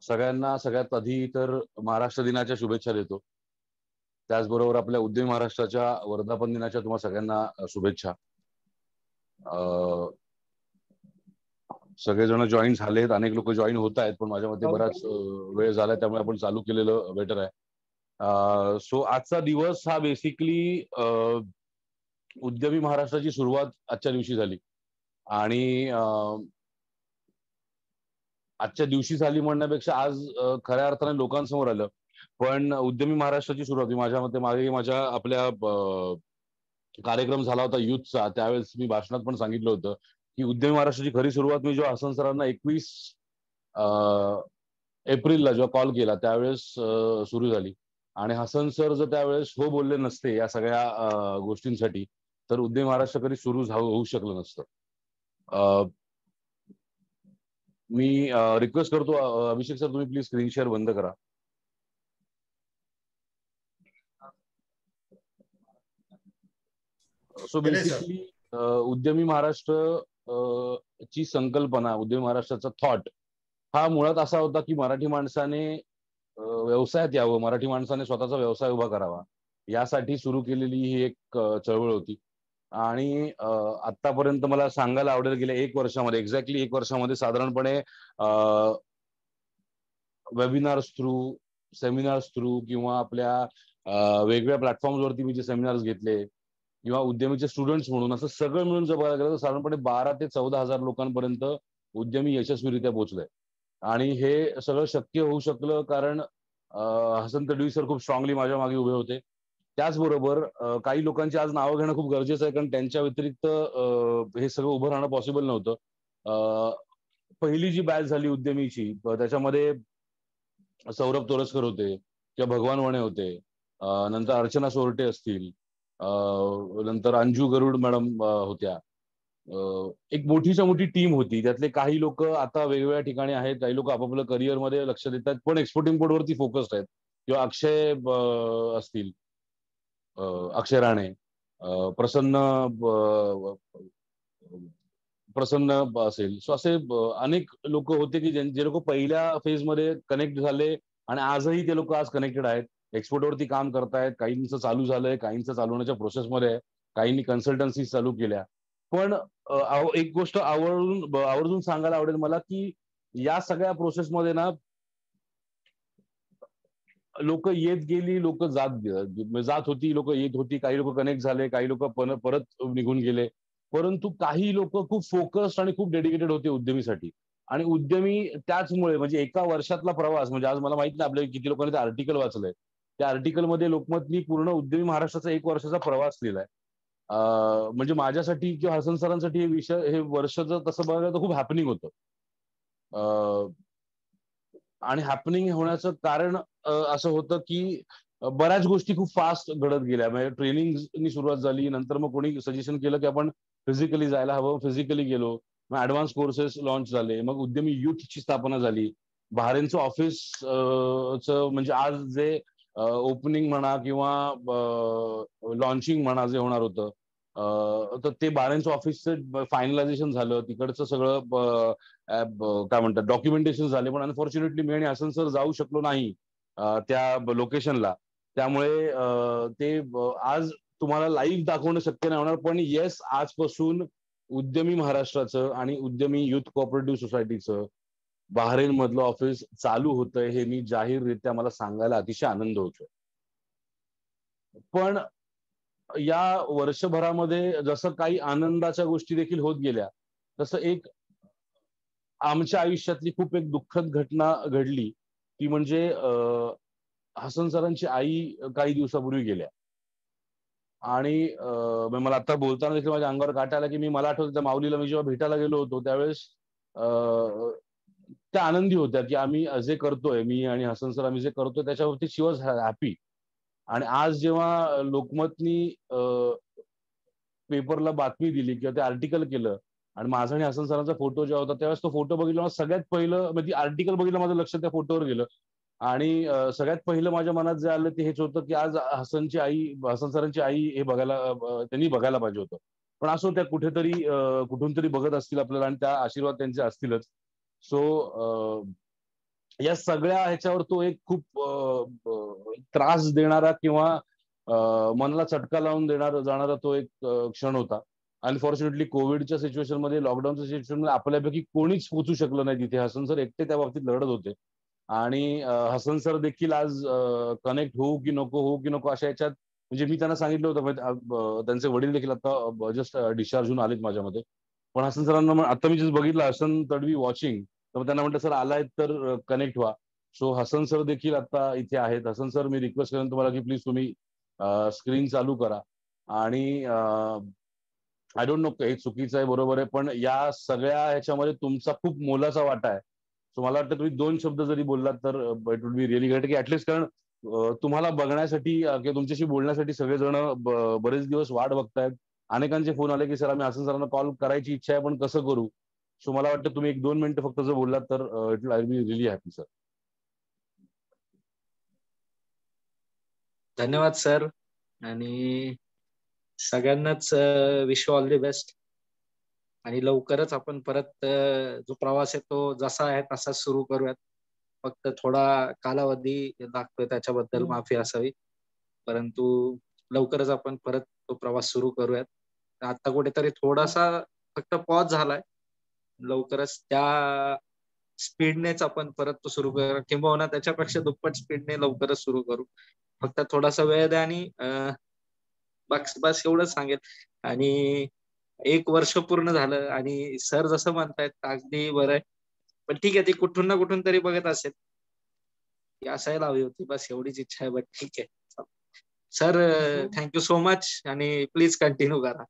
सगळ्यांना सगळ्यात आधी तर महाराष्ट्र दिनाच्या शुभेच्छा देतो. त्याचबरोबर आपल्या उद्यमी महाराष्ट्राच्या वर्धापन दिनाच्या तुम्हा सगळ्यांना शुभेच्छा. सगळेजण जॉईन झालेत, अनेक लोक जॉईन होत आहेत, पण माझ्या मते बराच वेळ झाला, त्यामुळे आपण चालू केलेलं बेटर आहे. सो आजचा दिवस हा बेसिकली उद्यमी महाराष्ट्राची सुरुवात आजच्या दिवशी झाली. आणि आजच्या दिवशी झाली म्हणण्यापेक्षा आज खऱ्या अर्थाने लोकांसमोर आलं. पण उद्यमी महाराष्ट्राची सुरुवात माझ्या मते मागे माझ्या आपल्या कार्यक्रम झाला होता युथचा, त्यावेळेस मी भाषणात पण सांगितलं होतं की उद्यमी महाराष्ट्राची खरी सुरुवात मी जेव्हा हसन सरांना 21 एप्रिलला जेव्हा कॉल केला त्यावेळेस सुरू झाली. आणि हसन सर जर त्यावेळेस हो बोलले नसते या सगळ्या गोष्टींसाठी तर उद्यमी महाराष्ट्र कधी सुरू होऊ शकलं नसतं. मी रिक्वेस्ट करतो अभिषेक सर, तुम्ही प्लीज स्क्रीन शेअर बंद करा. सो बेसिकली उद्यमी महाराष्ट्र ची संकल्पना, उद्यमी महाराष्ट्राचा थॉट हा मुळात असा होता की मराठी माणसाने व्यवसायात यावं, मराठी माणसाने स्वतःचा व्यवसाय उभा करावा, यासाठी सुरू केलेली ही एक चळवळ होती. आणि आतापर्यंत मला सांगायला आवडेल गेल्या 1 वर्षामध्ये, एक्झॅक्टली 1 वर्षामध्ये साधारणपणे वेबिनार्स थ्रू, सेमिनार्स थ्रू किंवा आपल्या वेगवेगळ्या प्लॅटफॉर्मवरती मी जे सेमिनार्स घेतले किंवा उद्यमीचे स्टुडंट्स म्हणून असं सगळं मिळून जर बघायला गेलं तर साधारणपणे 12 ते 14 हजार लोकांपर्यंत उद्यमी यशस्वीरित्या पोहोचले. आणि हे सगळं शक्य होऊ शकलं कारण हसन तडवी सर खूप स्ट्रॉंगली माझ्या मागे उभे होते. त्याचबरोबर काही लोकांची आज नावं घेणं खूप गरजेचं आहे, कारण त्यांच्या व्यतिरिक्त हे सगळं उभं राहणं पॉसिबल नव्हतं. पहिली जी बॅच झाली उद्यमीची त्याच्यामध्ये सौरभ तोरसकर होते किंवा भगवान वणे होते, नंतर अर्चना सोरटे असतील, नंतर अंजू गरुड मॅडम होत्या. एक मोठीच्या मोठी टीम होती. त्यातले काही लोक आता वेगवेगळ्या ठिकाणी आहेत, काही लोक आपापल्या करिअरमध्ये लक्ष देत आहेत, पण एक्सपोर्ट इम्पोर्ट वरती फोकस्ड आहेत. किंवा अक्षय असतील, अक्षय राणे, प्रसन्न असेल. सो असे अनेक लोक होते की जे लोक पहिल्या फेजमध्ये कनेक्ट झाले आणि आजही ते लोक आज कनेक्टेड आहेत, एक्सपोर्टवरती काम करतायत. काहींचं चालू झालंय, काहींचं चालू होण्याच्या प्रोसेसमध्ये आहे, काहींनी कन्सल्टन्सी चालू केल्या. पण एक गोष्ट आवर्जून सांगायला आवडेल मला की या सगळ्या प्रोसेसमध्ये ना लोक येत गेली, लोक जात होती, लोक येत होती, काही लोक कनेक्ट झाले, काही लोक परत निघून गेले. परंतु काही लोक खूप फोकस्ड आणि खूप डेडिकेटेड होते उद्यमीसाठी. आणि उद्यमी त्याचमुळे म्हणजे एका वर्षातला प्रवास, म्हणजे आज मला माहित नाही आपल्या किती लोकांनी ते आर्टिकल वाचलंय, त्या आर्टिकलमध्ये लोकमतनी पूर्ण उद्यमी महाराष्ट्राचा 1 वर्षाचा प्रवास लिहिलाय. म्हणजे माझ्यासाठी किंवा हसन सरांसाठी हे वर्ष जर तसं बघायला तर खूप हॅपनिंग होतं. आणि हॅपनिंग होण्याचं कारण असं होतं की बऱ्याच गोष्टी खूप फास्ट घडत गेल्या. म्हणजे ट्रेनिंगनी सुरुवात झाली, नंतर मग कोणी सजेशन केलं की आपण फिजिकली जायला हवं, फिजिकली गेलो, मग ऍडव्हान्स कोर्सेस लॉन्च झाले, मग उद्यमी युथची स्थापना झाली. बहारेनचं ऑफिस म्हणजे आज जे ओपनिंग म्हणा किंवा लॉन्चिंग म्हणा जे होणार होतं, तर ते बहारेनचं ऑफिसचं फायनलायझेशन झालं, तिकडचं सगळं काय म्हणतात डॉक्युमेंटेशन झाले. पण अनफॉर्च्युनेटली मी आणि हसन सर जाऊ शकलो नाही त्या लोकेशनला. त्यामुळे ते आज तुम्हाला लाईव्ह दाखवणं शक्य नाही होणार. पण येस, आजपासून उद्यमी महाराष्ट्राचं आणि उद्यमी युथ कोऑपरेटिव्ह सोसायटीचं बहारेन मधलं ऑफिस चालू होतंय हे मी जाहीररित्या मला सांगायला अतिशय आनंद होतोय. पण या वर्षभरामध्ये जसं काही आनंदाच्या गोष्टी देखील होत गेल्या, तसं एक आमच्या आयुष्यातली खूप एक दुःखद घटना घडली, ती म्हणजे हसन सरांची आई काही दिवसापूर्वी गेल्या. आणि मला आता बोलताना देखील माझ्या अंगावर काटा आला की मला आठवतं त्या माऊलीला मी जेव्हा भेटायला गेलो होतो त्यावेळेस त्या आनंदी होत्या की आम्ही जे करतोय, मी आणि हसन सर आम्ही जे करतोय त्याच्यावरती शी वॉज हॅपी. आणि आज जेव्हा लोकमतनी पेपरला बातमी दिली किंवा ते आर्टिकल केलं आणि माझा आणि हसन सरांचा फोटो जेव्हा होता त्यावेळेस तो फोटो बघितला, सगळ्यात पहिलं म्हणजे आर्टिकल बघितलं माझं लक्ष त्या फोटोवर गेलं. आणि सगळ्यात पहिलं माझ्या मनात जे आलं ते हेच होतं की आज हसन सरांची आई हे त्यांनी बघायला पाहिजे होतं. पण असो, त्या कुठून तरी बघत असतील आपल्याला आणि त्या आशीर्वाद त्यांचे असतीलच. सो या सगळ्या ह्याच्यावर तो एक खूप त्रास देणारा किंवा मनाला चटका लावून जाणारा तो एक क्षण होता. अनफॉर्च्युनेटली कोविडच्या सिच्युएशन मध्ये, लॉकडाऊनच्या सिच्युएशन मध्ये आपल्यापैकी कोणीच पोहोचू शकलं नाही तिथे. हसन सर एकटे त्या बाबतीत लढत होते. आणि हसन सर देखील आज कनेक्ट होऊ की नको, होऊ की नको अशा याच्यात, म्हणजे मी त्यांना सांगितलं होतं, म्हणजे त्यांचे वडील देखील आता जस्ट डिस्चार्ज होऊन आलेत माझ्यामध्ये. पण हसन सरांना आता मी जस्ट बघितलं, हसन तडवी वॉचिंग, तर मग त्यांना म्हटलं सर आलाय तर कनेक्ट व्हा. सो हसन सर देखील आता इथे आहेत. हसन सर, मी रिक्वेस्ट करेन तुम्हाला की प्लीज तुम्ही स्क्रीन चालू करा. आणि आय डोंट नो हे चुकीचं आहे बरोबर आहे, पण या सगळ्या ह्याच्यामध्ये तुमचा खूप मोलाचा वाटा आहे. सो मला वाटतं तुम्ही 2 शब्द जरी बोललात तर it would be really great, की ऍटलीस्ट, कारण तुम्हाला बघण्यासाठी किंवा तुमच्याशी बोलण्यासाठी सगळेजण बरेच दिवस वाट बघतायत. अनेकांचे फोन आले की सर आम्ही हसन सरांना कॉल करायची इच्छा आहे पण कसं करू. सो मला वाटतं तुम्ही 1-2 मिनिटं फक्त जर बोललात तर it I be really happy sir. धन्यवाद सर. आणि सगळ्यांनाच विश ऑल दी बेस्ट. आणि लवकरच आपण परत जो प्रवास आहे तो जसा आहे तसा सुरू करूयात. फक्त थोडा कालावधी लागतोय त्याच्याबद्दल माफी असावी, परंतु लवकरच आपण परत तो प्रवास सुरू करूयात. आता कुठेतरी थोडासा फक्त पॉज झालाय, लवकरच त्या स्पीडनेच आपण परत तो सुरू करू, किंबहुना त्याच्यापेक्षा दुप्पट स्पीडने लवकरच सुरू करू. फक्त थोडासा वेळ द्या. आणि बस बस एवढंच सांगेल. आणि 1 वर्ष पूर्ण झालं आणि सर जसं म्हणतायत अगदी बरं आहे. पण ठीक आहे, ती कुठून ना कुठून तरी बघत असेल. ती असायला हवी होती, बस एवढीच इच्छा आहे. बट ठीक आहे सर, थँक्यू सो मच आणि प्लीज कंटिन्यू करा.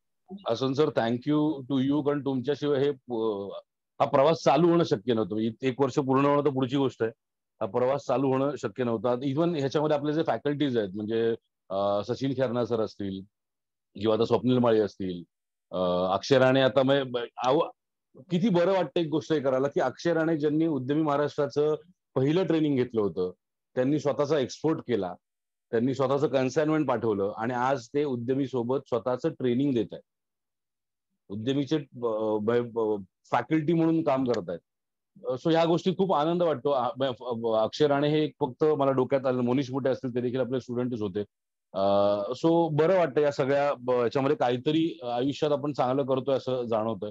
असं सर, थँक्यू टू यू, कारण तुमच्याशिवाय हा प्रवास चालू होणं शक्य नव्हतं. 1 वर्ष पूर्ण होणं तर पुढची गोष्ट आहे. हा प्रवास चालू होणं शक्य नव्हतं. इव्हन ह्याच्यामध्ये आपले जे फॅकल्टीज आहेत, म्हणजे सचिन खेरना सर असतील किंवा आता स्वप्नील माळी असतील, अक्षय राणे. आता किती बरं वाटतं एक गोष्ट हे करायला, की अक्षय राणे ज्यांनी उद्यमी महाराष्ट्राचं पहिलं ट्रेनिंग घेतलं होतं, त्यांनी स्वतःचा एक्सपोर्ट केला, त्यांनी स्वतःचं कन्साइनमेंट पाठवलं आणि आज ते उद्यमी सोबत स्वतःचं ट्रेनिंग देत आहेत. उद्यमीचे फॅकल्टी म्हणून काम करत आहेत. सो ह्या गोष्टी खूप आनंद वाटतो. अक्षय राणे हे फक्त मला डोक्यात आलं, मोनिश मोठे असतील ते देखील आपले स्टुडंटच होते. सो बरं वाटतं या सगळ्या याच्यामध्ये काहीतरी आयुष्यात आपण चांगलं करतोय असं जाणवतंय.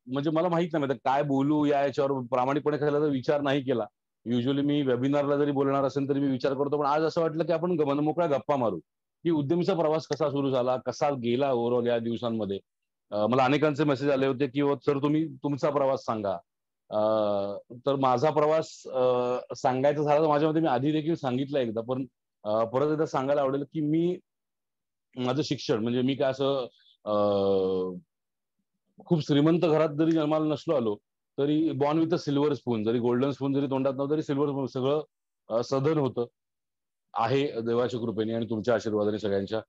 म्हणजे मला माहित नाही आता काय बोलू या याच्यावर. प्रामाणिकपणे खरं तर विचार नाही केला. युजली मी वेबिनारला जरी बोलणार असेल तरी मी विचार करतो, पण आज असं वाटलं की आपण मनमोकळ्या गप्पा मारू, की उद्यमीचा प्रवास कसा सुरू झाला, कसा गेला ओव्हरऑल या दिवसांमध्ये. मला अनेकांचे मेसेज आले होते की सर तुम्ही तुमचा प्रवास सांगा. तर माझा प्रवास सांगायचा झाला तर माझ्यामध्ये मी आधी देखील सांगितलं एकदा, पण परत एकदा सांगायला आवडेल की मी माझं शिक्षण, म्हणजे मी काय असं खूप श्रीमंत घरात जरी जन्माला नसलो आलो तरी born with a silver spoon, जरी गोल्डन स्पून जरी तोंडात नव्हतं तरी सिल्वर स्पून सगळं सधन होतं आहे देवाच्या कृपेने आणि तुमच्या आशीर्वादाने सगळ्यांच्या.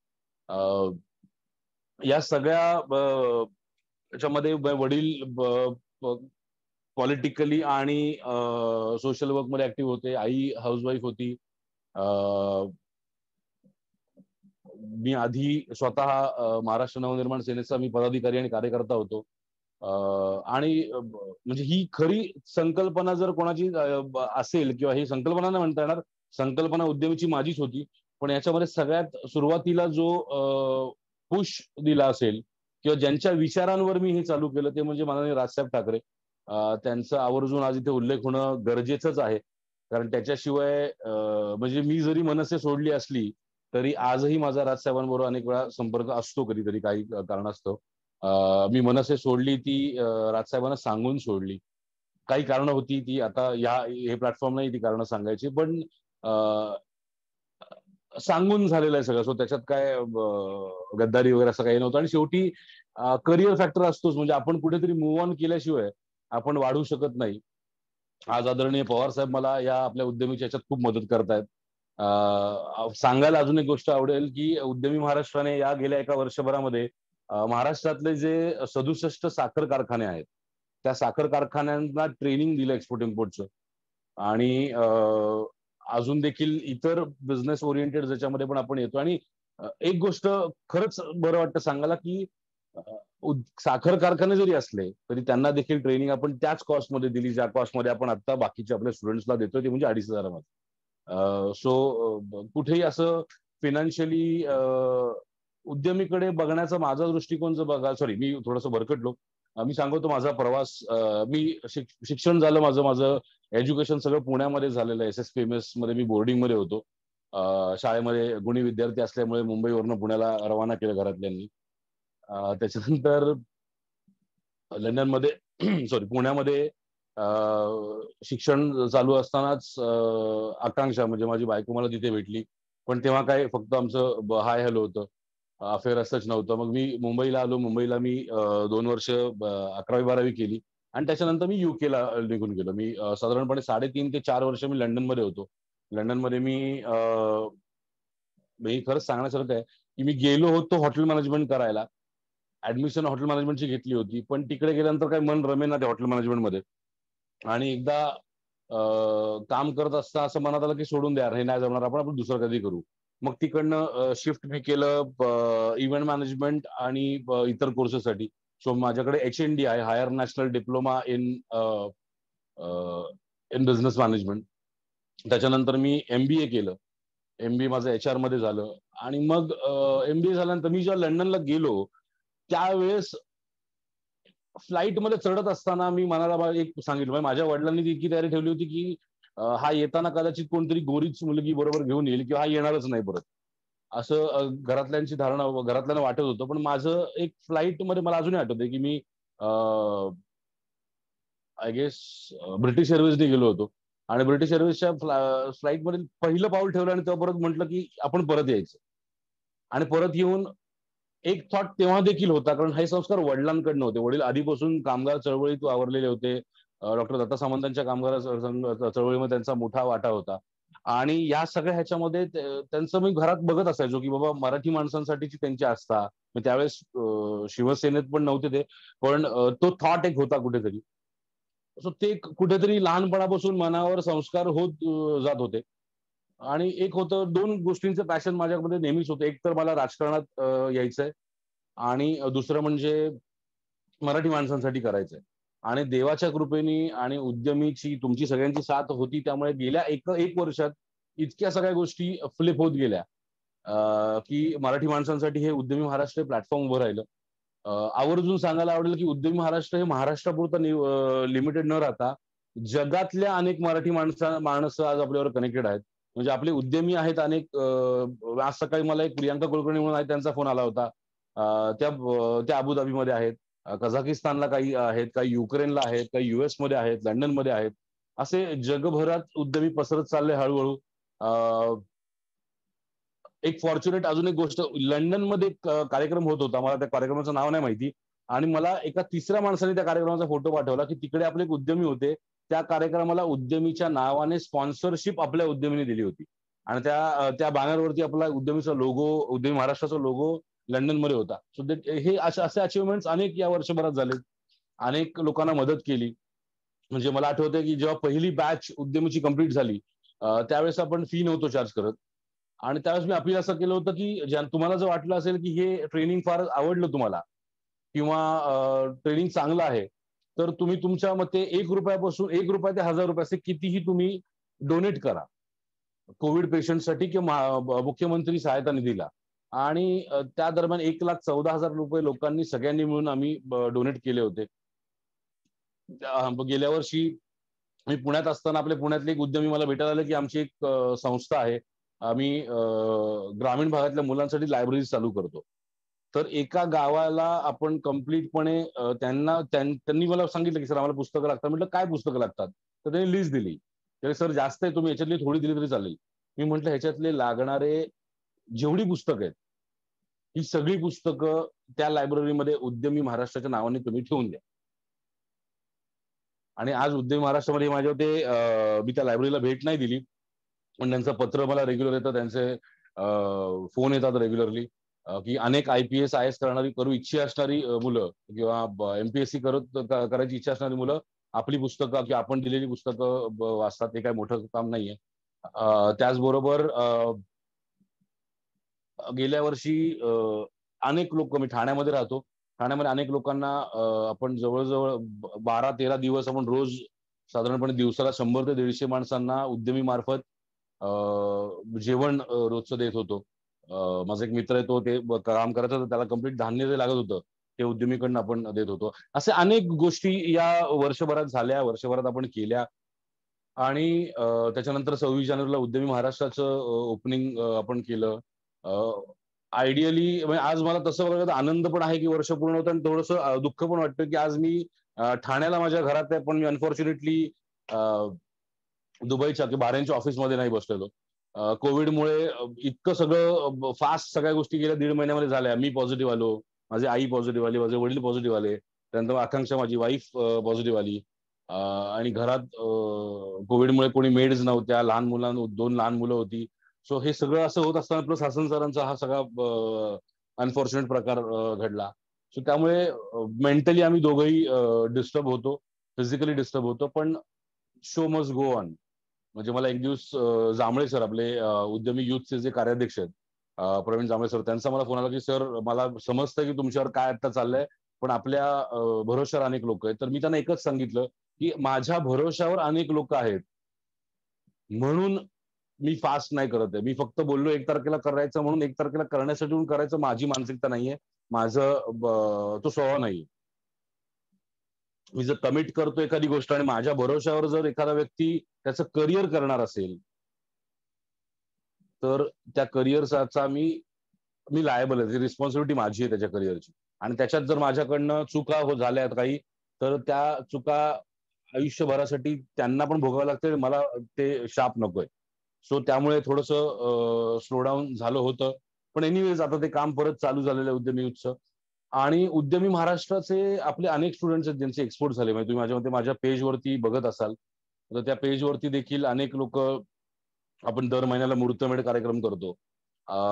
या सगळ्या याच्यामध्ये वडील पॉलिटिकली आणि सोशल वर्क मध्ये ऍक्टिव्ह होते. आई हाऊसवाईफ होती. मी आधी स्वतः महाराष्ट्र नवनिर्माण सेनेचा मी पदाधिकारी आणि कार्यकर्ता होतो. आणि म्हणजे ही खरी संकल्पना जर कोणाची असेल किंवा ही संकल्पना नाही म्हणता येणार, संकल्पना उद्यमीची माझीच होती. पण याच्यामध्ये सगळ्यात सुरुवातीला जो पुश दिला असेल किंवा ज्यांच्या विचारांवर मी हे चालू केलं ते म्हणजे माननीय राजसाहेब ठाकरे. त्यांचं आवर्जून आज इथे उल्लेख होणं गरजेचंच आहे, कारण त्याच्याशिवाय म्हणजे मी जरी मनसे सोडली असली तरी आजही माझा राजसाहेबांबरोबर अनेक वेळा संपर्क असतो कधीतरी काही कारणास्तव. मी मनसे सोडली ती राजसाहेबांना सांगून सोडली. काही कारणं होती ती आता हे प्लॅटफॉर्म नाही ती कारणं सांगायची, पण सांगून झालेलं आहे सगळं. सो त्याच्यात काय गद्दारी वगैरे असं काही नव्हतं. आणि शेवटी करिअर फॅक्टर असतोच, म्हणजे आपण कुठेतरी मूव्ह ऑन केल्याशिवाय आपण वाढू शकत नाही. आज आदरणीय पवार साहेब मला या आपल्या उद्यमीच्या याच्यात खूप मदत करतायत. सांगायला अजून एक गोष्ट आवडेल की उद्यमी महाराष्ट्राने या गेल्या एका वर्षभरामध्ये महाराष्ट्रातले जे 67 साखर कारखाने आहेत त्या साखर कारखान्यांना ट्रेनिंग दिलं एक्सपोर्ट इम्पोर्टचं. आणि अजून देखील इतर बिझनेस ओरिएंटेड ज्याच्यामध्ये पण आपण येतो. आणि एक गोष्ट खरंच बरं वाटतं सांगायला की साखर कारखाने जरी असले तरी त्यांना देखील ट्रेनिंग आपण त्याच कॉस्टमध्ये दिली, ज्या कॉस्टमध्ये आपण आता बाकीच्या आपल्या स्टुडंट्सला देतोय, ते म्हणजे 2,500 सो कुठेही असं फिनान्शियली उद्यमीकडे बघण्याचा माझा दृष्टिकोन जर बघा, सॉरी मी थोडंसं भरकटलो. मी सांगतो माझा प्रवास. मी शिक्षण झालं माझं एज्युकेशन सगळं पुण्यामध्ये झालेलं आहे. SSPMS मध्ये मी बोर्डिंगमध्ये होतो. शाळेमध्ये गुणी विद्यार्थी असल्यामुळे मुंबईवरनं पुण्याला रवाना केलं घरातल्यांनी. त्याच्यानंतर लंडनमध्ये सॉरी पुण्यामध्ये शिक्षण चालू असतानाच आकांक्षा म्हणजे माझी बायको मला तिथे भेटली. पण तेव्हा काय फक्त आमचं हाय हॅलो होतं, अफेअर असंच नव्हतं. मग मी मुंबईला आलो. मुंबईला मी 2 वर्ष 11वी-12वी केली आणि त्याच्यानंतर मी UK ला निघून गेलो. मी साधारणपणे 3.5 ते 4 वर्ष मी लंडनमध्ये होतो. लंडनमध्ये मी खरंच सांगण्यासारखं आहे की मी गेलो होतो हॉटेल मॅनेजमेंट करायला. ऍडमिशन हॉटेल मॅनेजमेंटची घेतली होती, पण तिकडे गेल्यानंतर काही मन रमेना त्या हॉटेल मॅनेजमेंटमध्ये. आणि एकदा काम करत असता असं मनात आलं की सोडून द्या, हे नाही जमणार, आपण आपण दुसरं कधी करू. मग तिकडनं शिफ्ट मी केलं इव्हेंट मॅनेजमेंट आणि इतर कोर्सेससाठी. सो माझ्याकडे HND आहे, higher national diploma in business management. त्याच्यानंतर मी MBA केलं. MBA माझं HR मध्ये झालं. आणि मग MBA झाल्यानंतर मी जेव्हा लंडनला गेलो त्यावेळेस फ्लाईट मध्ये चढत असताना मी मनाला एक सांगितलं, म्हणजे माझ्या वडिलांनी इतकी तयारी ठेवली होती की हा येताना कदाचित कोणतरी गोरीच मुलगी बरोबर घेऊन येईल किंवा हा येणारच नाही परत, असं घरातल्यांची धारणा, घरातल्यांना वाटत होतं. पण माझं एक फ्लाईट मध्ये मला अजूनही आठवतंय की मी आय गेस ब्रिटिश एअरवेजने गेलो होतो. आणि ब्रिटिश एअरवेजच्या फ्लाईटमध्ये पहिलं पाऊल ठेवलं आणि तेव्हा परत म्हटलं की आपण परत यायचं. आणि परत येऊन एक थॉट तेव्हा देखील होता, कारण हे संस्कार वडिलांकडनं होते. वडील आधीपासून कामगार चळवळीत आवरलेले होते. डॉक्टर दत्ता सामंतांच्या कामगार चळवळीमध्ये त्यांचा मोठा वाटा होता. आणि या सगळ्या ह्याच्यामध्ये त्यांचं मी घरात बघत असायचो की बाबा मराठी माणसांसाठीची त्यांची आस्था. त्यावेळेस शिवसेनेत पण नव्हते ते, पण तो थॉट एक होता कुठेतरी. सो ते कुठेतरी लहानपणापासून मनावर संस्कार होत जात होते. आणि एक होतं, 2 गोष्टींचं पॅशन माझ्यामध्ये नेहमीच होतं. एक तर मला राजकारणात यायचंय आणि दुसरं म्हणजे मराठी माणसांसाठी करायचंय. आणि देवाच्या कृपेने आणि उद्यमीची तुमची सगळ्यांची साथ होती, त्यामुळे गेल्या एक वर्षात इतक्या सगळ्या गोष्टी फ्लिप होत गेल्या की मराठी माणसांसाठी हे उद्यमी महाराष्ट्र प्लॅटफॉर्म उभं राहिलं. आवर्जून सांगायला आवडेल की उद्यमी महाराष्ट्र हे महाराष्ट्रापुरतं लिमिटेड न राहता जगातल्या अनेक मराठी माणसं आज आपल्यावर कनेक्टेड आहेत. म्हणजे आपले उद्यमी आहेत अनेक. आज सकाळी मला एक प्रियांका कुलकर्णी म्हणून आहे, त्यांचा फोन आला होता. त्या अबुधाबीमध्ये आहेत, कझाकिस्तानला काही आहेत, काही युक्रेनला आहेत, काही US मध्ये आहेत, लंडनमध्ये आहेत. असे जगभरात उद्यमी पसरत चालले हळूहळू. एक फॉर्च्युनेट अजून एक गोष्ट, लंडनमध्ये एक कार्यक्रम होत होता, मला त्या कार्यक्रमाचं नाव नाही माहिती. आणि मला एका तिसऱ्या माणसाने त्या कार्यक्रमाचा फोटो पाठवला की तिकडे आपले एक उद्यमी होते, त्या कार्यक्रमाला उद्यमीच्या नावाने स्पॉन्सरशिप आपल्या उद्यमीने दिली होती. आणि त्या बॅनरवरती आपला उद्यमीचा लोगो, उद्यमी महाराष्ट्राचा लोगो लंडनमध्ये होता. सो हे असे अचिव्हमेंट्स अनेक या वर्षभरात झाले. अनेक लोकांना मदत केली. म्हणजे मला आठवतंय की जेव्हा पहिली बॅच उद्यमीची कंप्लीट झाली, त्यावेळेस आपण फी नव्हतो चार्ज करत. आणि त्यावेळेस मी अपील असं केलं होतं की तुम्हाला जर वाटलं असेल की हे ट्रेनिंग फार आवडलं तुम्हाला किंवा ट्रेनिंग चांगलं आहे, तर तुम्ही तुमच्या मते ₹1 ते ₹1000 असे कितीही तुम्ही डोनेट करा कोविड पेशंटसाठी किंवा मुख्यमंत्री सहायता निधीला. आणि त्या दरम्यान ₹1,14,000 लोकांनी सगळ्यांनी मिळून आम्ही डोनेट केले होते. गेल्या वर्षी मी पुण्यात असताना आपल्या पुण्यातले एक उद्यमी मला भेटायला आले की आमची एक संस्था आहे, आम्ही ग्रामीण भागातल्या मुलांसाठी लायब्ररी चालू करतो. तर एका गावाला आपण कम्प्लीटपणे त्यांनी मला सांगितलं की सर आम्हाला पुस्तकं लागतात. म्हटलं काय पुस्तकं लागतात? तर त्यांनी लिस्ट दिली. सर जास्त आहे, तुम्ही याच्यातली थोडी दिली तरी चालेल. मी म्हटलं ह्याच्यातले लागणारे जेवढी पुस्तकं आहेत, ही सगळी पुस्तकं त्या लायब्ररीमध्ये उद्यमी महाराष्ट्राच्या नावाने तुम्ही ठेवून द्या. आणि आज उद्यमी महाराष्ट्रामध्ये माझ्या मी त्या लायब्ररीला भेट नाही दिली, पण त्यांचं पत्र मला रेग्युलर येतं, त्यांचे फोन येतात रेग्युलरली की अनेक IPS IAS करू इच्छा असणारी मुलं किंवा MPSC करायची इच्छा असणारी मुलं आपली पुस्तकं किंवा आपण दिलेली पुस्तकं वाचतात. हे काही मोठं काम नाहीये. त्याचबरोबर गेल्या वर्षी अनेक लोक, मी ठाण्यामध्ये राहतो, ठाण्यामध्ये अनेक लोकांना आपण जवळजवळ 12-13 दिवस आपण रोज साधारणपणे दिवसाला 100 ते 150 माणसांना उद्यमी मार्फत जेवण रोजचं देत होतो. माझा एक मित्र आहे, तो ते काम करायचा, तर त्याला कंप्लीट धान्य जे लागत होतं ते उद्यमीकडनं आपण देत होतो. असे अनेक गोष्टी या वर्षभरात झाल्या, वर्षभरात आपण केल्या. आणि त्याच्यानंतर 26 जानेवारीला उद्यमी महाराष्ट्राचं ओपनिंग आपण केलं. आयडियली म्हणजे आज मला तसं बघायला तर आनंद पण आहे, की वर्ष पूर्ण होतं आणि थोडंसं दुःख पण वाटतं, की आज मी ठाण्याला माझ्या घरात आहे, पण मी अनफॉर्च्युनेटली दुबईच्या किंवा बहारेनच्या ऑफिसमध्ये नाही बसलेलो. कोविडमुळे इतकं सगळं फास्ट सगळ्या गोष्टी गेल्या 1.5 महिन्यामध्ये झाल्या. मी पॉझिटिव्ह आलो, माझी आई पॉझिटिव्ह आली, माझे वडील पॉझिटिव्ह आले. त्यानंतर आकांक्षा माझी वाईफ पॉझिटिव्ह आली. आणि घरात कोविडमुळे कोणी मेड्स नव्हत्या. लहान मुलांना 2 लहान मुलं होती. सो हे सगळं असं होत असताना प्लस हसन सरांचा हा सगळा अनफॉर्च्युनेट प्रकार घडला. सो त्यामुळे मेंटली आम्ही दोघंही डिस्टर्ब होतो, फिजिकली डिस्टर्ब होतो. पण शो मस्ट गो ऑन. म्हणजे मला एक दिवस जांभळे सर आपले उद्यमी युथचे जे कार्याध्यक्ष आहेत, प्रवीण जांभळे सर, त्यांचा मला फोन आला, की सर मला समजतं की तुमच्यावर काय आता चाललंय, पण आपल्या भरोश्यावर अनेक लोक आहेत. तर मी त्यांना एकच सांगितलं, की माझ्या भरोश्यावर अनेक लोक आहेत म्हणून मी फास्ट नाही करत आहे. मी फक्त बोललो 1 तारखेला करायचं म्हणून 1 तारखेला करण्यासाठी म्हणून करायचं माझी मानसिकता नाहीये. माझं तो स्वभाव नाहीये. मी जर कमिट करतो एखादी गोष्ट आणि माझ्या भरोश्यावर जर एखादा व्यक्ती त्याचं करिअर करणार असेल, तर त्या करिअरचा मी मी लायबल आहे. ती रिस्पॉन्सिबिलिटी माझी आहे त्याच्या करिअरची. आणि त्याच्यात जर माझ्याकडनं चुका झाल्यात काही, तर त्या चुका आयुष्यभरासाठी त्यांना पण भोगावं लागते. मला ते शाप नकोय. सो त्यामुळे थोडंसं स्लो डाऊन झालं होतं. पण एनिवेज आता ते काम परत चालू झालेलं आहे उद्यमी युथचं. आणि उद्यमी महाराष्ट्राचे आपले अनेक स्टुडंट्स आहेत ज्यांचे एक्सपोर्ट झाले. म्हणजे तुम्ही माझ्या मते माझ्या पेजवरती बघत असाल, तर त्या पेजवरती देखील अनेक लोकं आपण दर महिन्याला मुहूर्तमेढ कार्यक्रम करतो.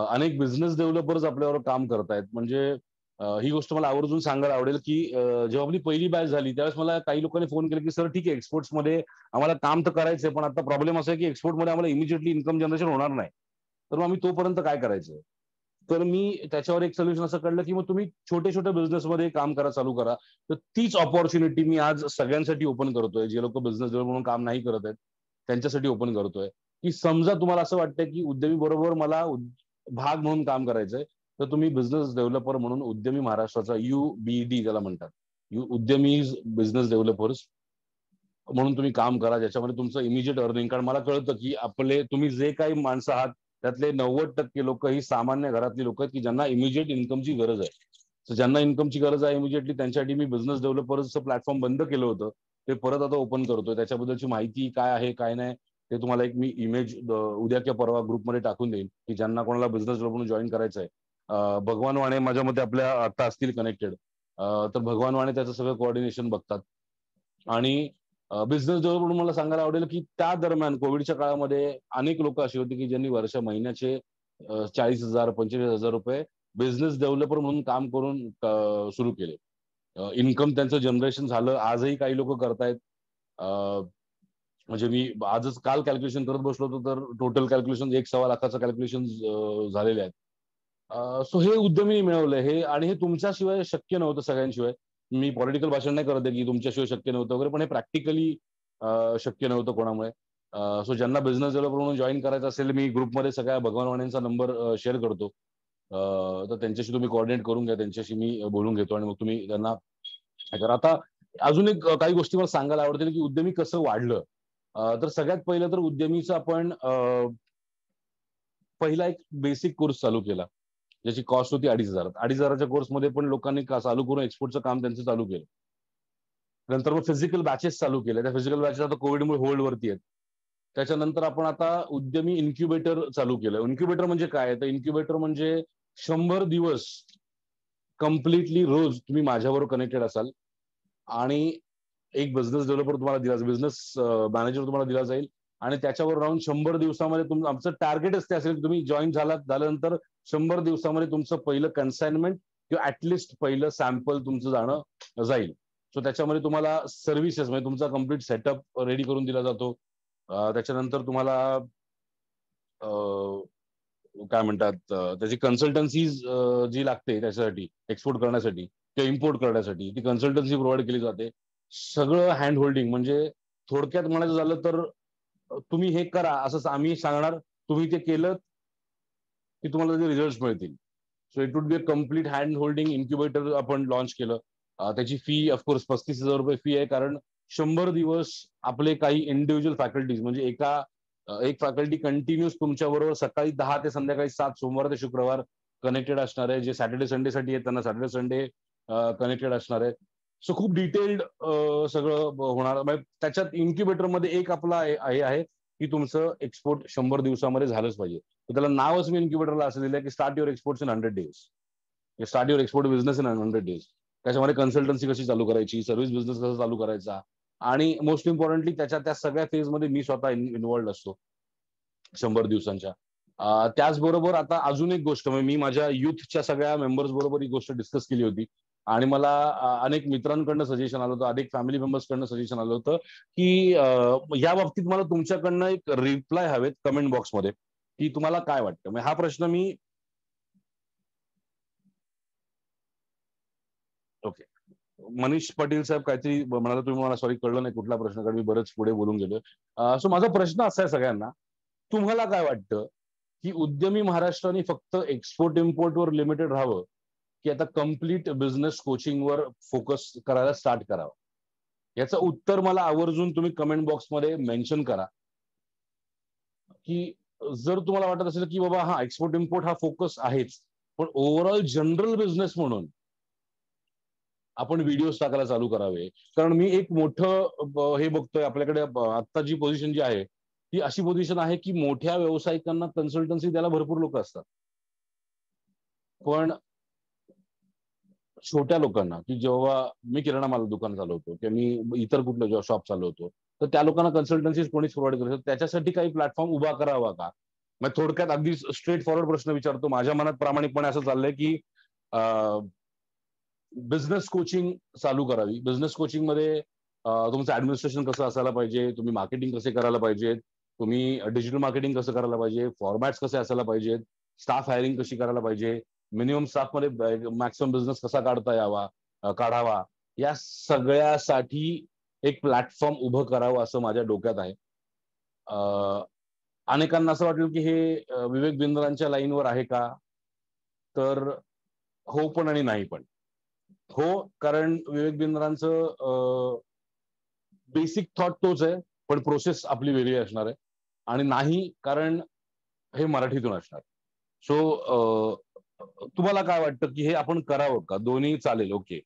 अनेक बिझनेस डेव्हलपर्स आपल्यावर काम करतायत. म्हणजे ही गोष्ट मला आवर्जून सांगायला आवडेल, की जेव्हा आपली पहिली बॅच झाली, त्यावेळेस मला काही लोकांनी फोन केला, की "सर ठीक आहे, एक्सपोर्ट्समध्ये आम्हाला काम तर करायचंय, पण आता प्रॉब्लेम असा आहे, की एक्सपोर्टमध्ये आम्हाला इमिजिएटली इन्कम जनरेशन होणार नाही. तर मग आम्ही तोपर्यंत काय करायचं?" तर मी त्याच्यावर एक सोल्युशन असं काढलं, की मग तुम्ही छोटे-छोटे बिझनेसमध्ये काम चालू करा. तर तीच अपॉर्च्युनिटी मी आज सगळ्यांसाठी ओपन करतोय. जे लोकं बिझनेस डेव्हलप म्हणून काम नाही करत आहेत, त्यांच्यासाठी ओपन करतोय. की समजा तुम्हाला असं वाटतंय की उद्यमी बरोबर मला भाग म्हणून काम करायचंय, तर तुम्ही बिझनेस डेव्हलपर म्हणून उद्यमी महाराष्ट्राचा UBD ज्याला म्हणतात, उद्यमीज बिझनेस डेव्हलपर्स म्हणून तुम्ही काम करा, ज्याच्यामध्ये तुमचं इमिजिएट अर्निंग. कारण मला कळतं की आपले तुम्ही जे काही माणसं आहात, त्यातले 90% लोक ही सामान्य घरातली लोक आहेत, की ज्यांना इमिजिएट इन्कमची गरज आहे. तर ज्यांना इन्कमची गरज आहे इमिजिएटली, त्यांच्यासाठी मी बिझनेस डेव्हलपर्सचं प्लॅटफॉर्म बंद केलं होतं. ते परत आता ओपन करतोय. त्याच्याबद्दलची माहिती काय आहे, काय नाही, ते तुम्हाला एक मी इमेज उद्या किंवा परवा ग्रुपमध्ये टाकून देईन, की ज्यांना कोणाला बिझनेस डेव्हलपमेंट जॉईन करायचं आहे. भगवान वाणे माझ्या मते आपल्या आता असतील कनेक्टेड. तर भगवान वाणे त्याचं सगळं कोऑर्डिनेशन बघतात. आणि बिझनेस डेव्हलपमेंट मला सांगायला आवडेल, की त्या दरम्यान कोविडच्या काळामध्ये अनेक लोकं अशी होती, की ज्यांनी महिन्याचे 40,000 ₹25,000 बिझनेस डेव्हलपर म्हणून काम करून सुरू केले. इन्कम त्यांचं जनरेशन झालं. आजही काही लोकं करतायत. म्हणजे मी आजच काल कॅल्क्युलेशन करत बसलो होतो, तर टोटल कॅल्क्युलेशन 1-1.25 लाखाचं कॅल्क्युलेशन झालेले आहेत. सो हे उद्यमी मिळवलंय हे आणि हे तुमच्याशिवाय शक्य नव्हतं सगळ्यांशिवाय. मी पॉलिटिकल भाषण नाही करत आहे, की तुमच्याशिवाय शक्य नव्हतं वगैरे, पण हे प्रॅक्टिकली शक्य नव्हतं कोणामुळे. सो ज्यांना बिझनेस डेव्हलपर म्हणून जॉइन करायचं असेल, मी ग्रुपमध्ये सगळ्या भगवान वाणेंचा नंबर शेअर करतो. तर त्यांच्याशी तुम्ही कोऑर्डिनेट करून घ्या. त्यांच्याशी मी बोलून घेतो आणि मग तुम्ही त्यांना हे करा. आता अजून एक काही गोष्टी मला सांगायला आवडतील, की उद्यमी कसं वाढलं. तर सगळ्यात पहिलं तर उद्यमीचं आपण पहिला एक बेसिक कोर्स चालू केला. ज्याची कॉस्ट होती 2,500. 2,500च्या कोर्समध्ये पण लोकांनी चालू करून एक्सपोर्टचं काम त्यांचं चालू केलं. नंतर मग फिजिकल बॅचेस चालू केल्या. त्या फिजिकल बॅचेस आता कोविडमुळे होल्डवरती आहेत. त्याच्यानंतर आपण आता उद्यमी इन्क्युबेटर चालू केलं. इन्क्युबेटर म्हणजे काय? तर इन्क्युबेटर म्हणजे 100 दिवस कंप्लिटली रोज तुम्ही माझ्याबरोबर कनेक्टेड असाल आणि एक बिझनेस डेव्हलपर तुम्हाला दिला जाईल, बिझनेस मॅनेजर तुम्हाला दिला जाईल आणि त्याच्यावर राहून 100 दिवसामध्ये आमचं टार्गेटच ते असेल, की तुम्ही जॉईन झाल्यानंतर 100 दिवसामध्ये तुमचं पहिलं कन्साइनमेंट किंवा ऍटलिस्ट पहिलं सॅम्पल तुमचं जाणं जाईल. सो त्याच्यामध्ये तुम्हाला सर्व्हिसेस म्हणजे तुमचा कम्प्लीट सेटअप रेडी करून दिला जातो. त्याच्यानंतर तुम्हाला काय म्हणतात त्याची कन्सल्टन्सीज जी लागते त्याच्यासाठी एक्सपोर्ट करण्यासाठी किंवा इम्पोर्ट करण्यासाठी ती कन्सल्टन्सी प्रोव्हाइड केली जाते. सगळं हँड होल्डिंग, म्हणजे थोडक्यात म्हणायचं झालं तर तुम्ही हे करा असं आम्ही सांगणार, तुम्ही ते केलं की तुम्हाला त्याचे रिझल्ट मिळतील. So it would be a complete hand holding. Incubator आपण लॉन्च केलं. त्याची फी ऑफकोर्स 35,000 रुपये फी आहे, कारण 100 दिवस आपले काही इंडिव्हिज्युअल फॅकल्टीज, म्हणजे एक फॅकल्टी कंटिन्युअस तुमच्याबरोबर सकाळी 10 ते संध्याकाळी 7, सोमवार ते शुक्रवार कनेक्टेड असणार आहे. जे सॅटर्डे संडे साठी आहेत त्यांना सॅटर्डे संडे कनेक्टेड असणार आहे. सो खूप डिटेल्ड सगळं होणार. त्याच्यात इन्क्युबेटरमध्ये एक आपला हे आहे की तुमचं एक्सपोर्ट 100 दिवसामध्ये झालंच पाहिजे. तर त्याला नावच मी इन्क्युबेटरला असं दिलं की start your exports in 100 days, start your export business in 100 days. त्याच्यामध्ये कन्सल्टन्सी कशी चालू करायची, सर्व्हिस बिझनेस कसा चालू करायचा, आणि मोस्ट इम्पॉर्टंटली त्या सगळ्या फेजमध्ये मी स्वतः इन्व्हॉल्ड असतो 100 दिवसांच्या. त्याचबरोबर आता अजून एक गोष्ट, म्हणजे मी माझ्या युथच्या सगळ्या मेंबर्स बरोबर ही गोष्ट डिस्कस केली होती, आणि मला अनेक मित्रांकडनं सजेशन आलं होतं, अनेक फॅमिली मेंबर्सकडनं सजेशन आलं होतं की या बाबतीत मला तुमच्याकडनं एक रिप्लाय हवेत कमेंट बॉक्समध्ये, की तुम्हाला काय वाटतं. हा प्रश्न मी ओके, मनीष पाटील साहेब काहीतरी म्हणाला, तुम्ही मला सॉरी कळलं नाही कुठला प्रश्न, कारण मी बरंच पुढे बोलून गेलोय. सो माझा प्रश्न असा आहे सगळ्यांना, तुम्हाला काय वाटतं की उद्यमी महाराष्ट्राने फक्त एक्सपोर्ट इम्पोर्ट वर लिमिटेड राहावं, की आता कम्प्लीट बिझनेस कोचिंगवर फोकस करायला स्टार्ट करावं? याचं उत्तर मला आवर्जून तुम्ही कमेंट बॉक्समध्ये मेन्शन करा. की जर तुम्हाला वाटत असेल की बाबा हा एक्सपोर्ट इम्पोर्ट हा फोकस आहेच, पण ओव्हरऑल जनरल बिझनेस म्हणून आपण व्हिडिओज टाकायला चालू करावे. कारण मी एक मोठं हे बघतोय आपल्याकडे, आता जी पोझिशन जी आहे ती अशी पोझिशन आहे की मोठ्या व्यावसायिकांना कन्सल्टन्सी द्यायला भरपूर लोक असतात, पण छोट्या लोकांना, की जेव्हा मी किराणा माल दुकान चालवतो किंवा मी इतर कुठलं जेव्हा शॉप चालवतो, तर त्या लोकांना कन्सल्टन्सी कोणीच प्रोव्हाइड करत, त्याच्यासाठी काही प्लॅटफॉर्म उभा करावा का? मग थोडक्यात अगदी स्ट्रेट फॉरवर्ड प्रश्न विचारतो. माझ्या मनात प्रामाणिकपणे असं चाललंय की बिझनेस कोचिंग चालू करावी. बिझनेस कोचिंग मध्ये तुमचं ऍडमिनिस्ट्रेशन कसं असायला पाहिजे, तुम्ही मार्केटिंग कसे करायला पाहिजेत, तुम्ही डिजिटल मार्केटिंग कसं करायला पाहिजे, फॉर्मॅट्स कसे असायला पाहिजेत, स्टाफ हायरिंग कशी करायला पाहिजे, मिनिमम स्टाफ मध्ये मॅक्सिमम बिझनेस कसा काढता यावा, काढावा, या सगळ्यासाठी एक प्लॅटफॉर्म उभं करावं असं माझ्या डोक्यात आहे. अनेकांना असं वाटेल की हे विवेक बिंद्रांच्या लाईनवर आहे का, तर हो पण आणि नाही पण. हो, कारण विवेक बिंद्रांचं बेसिक थॉट तोच आहे, पण प्रोसेस आपली वेगळी असणार आहे. आणि नाही, कारण हे मराठीतून असणार. सो तुम्हाला काय वाटतं की हे आपण करावं का? दोन्ही चालेल, ओके.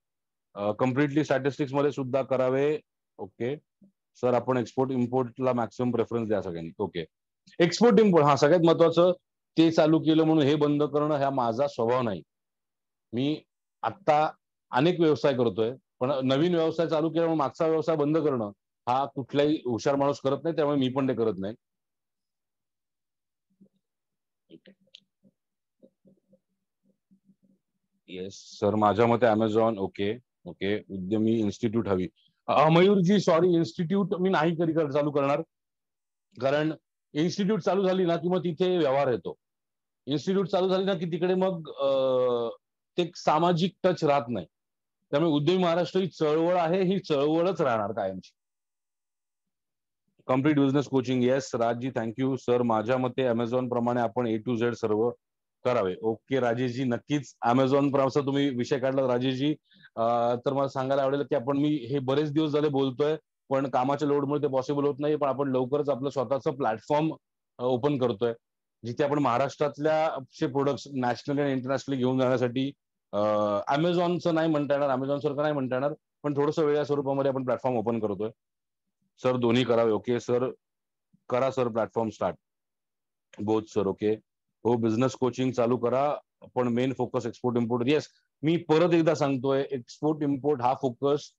कम्प्लिटली स्टॅटिस्टिक्स मध्ये सुद्धा करावे, ओके. सर आपण एक्सपोर्ट इम्पोर्टला मॅक्सिमम प्रेफरन्स द्या सगळ्यांनी, ओके. एक्सपोर्ट इम्पोर्ट हा सगळ्यात महत्वाचं. ते चालू केलं म्हणून हे बंद करणं हा माझा स्वभाव नाही. मी आत्ता अनेक व्यवसाय करतोय, पण नवीन व्यवसाय चालू केला म्हणून मागचा व्यवसाय बंद करणं हा कुठलाही हुशार माणूस करत नाही, त्यामुळे मी पण ते करत नाही. येस सर, माझ्या मते अमेझॉन, ओके. ओके, उद्यमी इन्स्टिट्यूट हवी. मयूरजी सॉरी, इन्स्टिट्यूट मी नाही कधी चालू करणार, कारण इन्स्टिट्यूट चालू झाली ना की मग तिथे व्यवहार येतो. इन्स्टिट्यूट चालू झाली ना की तिकडे मग ते सामाजिक टच राहत नाही. त्यामुळे उद्यमी महाराष्ट्र ही चळवळ आहे, ही चळवळच राहणार कायमची. Complete business coaching, yes Rajaji, thank you sir. माझ्या मते अमेझॉन प्रमाणे आपण A to Z सर्व करावे. ओके राजेशजी, नक्कीच अमेझॉन प्रमाणे तुम्ही विषय काढला राजेशजी, तर मला सांगायला आवडेल की मी हे बरेच दिवस झाले बोलतोय, पण कामाच्या लोडमुळे ते पॉसिबल होत नाही. पण आपण लवकरच आपलं स्वतःचं प्लॅटफॉर्म ओपन करतोय, जिथे आपण महाराष्ट्रातल्या प्रोडक्ट्स नॅशनली आणि इंटरनॅशनली घेऊन जाण्यासाठी अमेझॉनचं नाही म्हणता येणार, अमेझॉन सारखं नाही म्हणता येणार, पण थोडंसं वेगळ्या स्वरूपामध्ये आपण प्लॅटफॉर्म ओपन करतोय. सर दोन्ही करावे, ओके सर. करा sir platform start, both sir, okay. हो, बिझनेस कोचिंग चालू करा, पण main focus export import. Yes, मी परत एकदा सांगतोय, एक्सपोर्ट इम्पोर्ट हा फोकस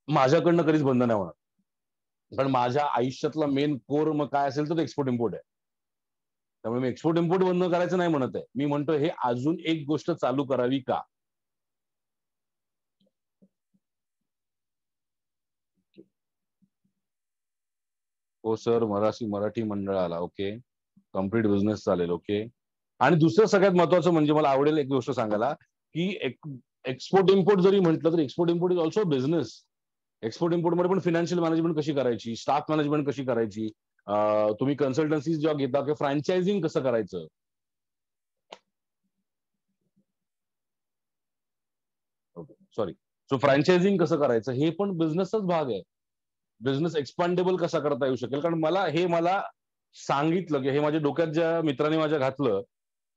माझ्याकडनं कधीच बंद नाही होणार, कारण माझ्या आयुष्यातला मेन कोर मग काय असेल तर एक्सपोर्ट इम्पोर्ट आहे. त्यामुळे मी एक्सपोर्ट इम्पोर्ट बंद करायचं नाही म्हणत आहे, मी म्हणतो हे अजून एक गोष्ट चालू करावी का. हो सर, मराठी मंडळाला, ओके. कम्प्लीट बिझनेस चालेल, ओके. आणि दुसरं सगळ्यात महत्वाचं म्हणजे मला आवडेल एक गोष्ट सांगायला, की एक एक्सपोर्ट इम्पोर्ट जरी म्हटलं तर export import is also business. Export import मध्ये पण फायनान्शियल मॅनेजमेंट कशी करायची, स्टाफ मॅनेजमेंट कशी करायची, तुम्ही कन्सल्टन्सी जेव्हा घेता किंवा फ्रँचायझिंग कसं करायचं, सॉरी, सो फ्रँचायझिंग कसं करायचं हे पण बिझनेसचाच भाग आहे. बिझनेस एक्सपांडेबल कसा करता येऊ शकेल, कारण मला सांगितलं की हे माझ्या डोक्यात ज्या मित्राने माझ्या घातलं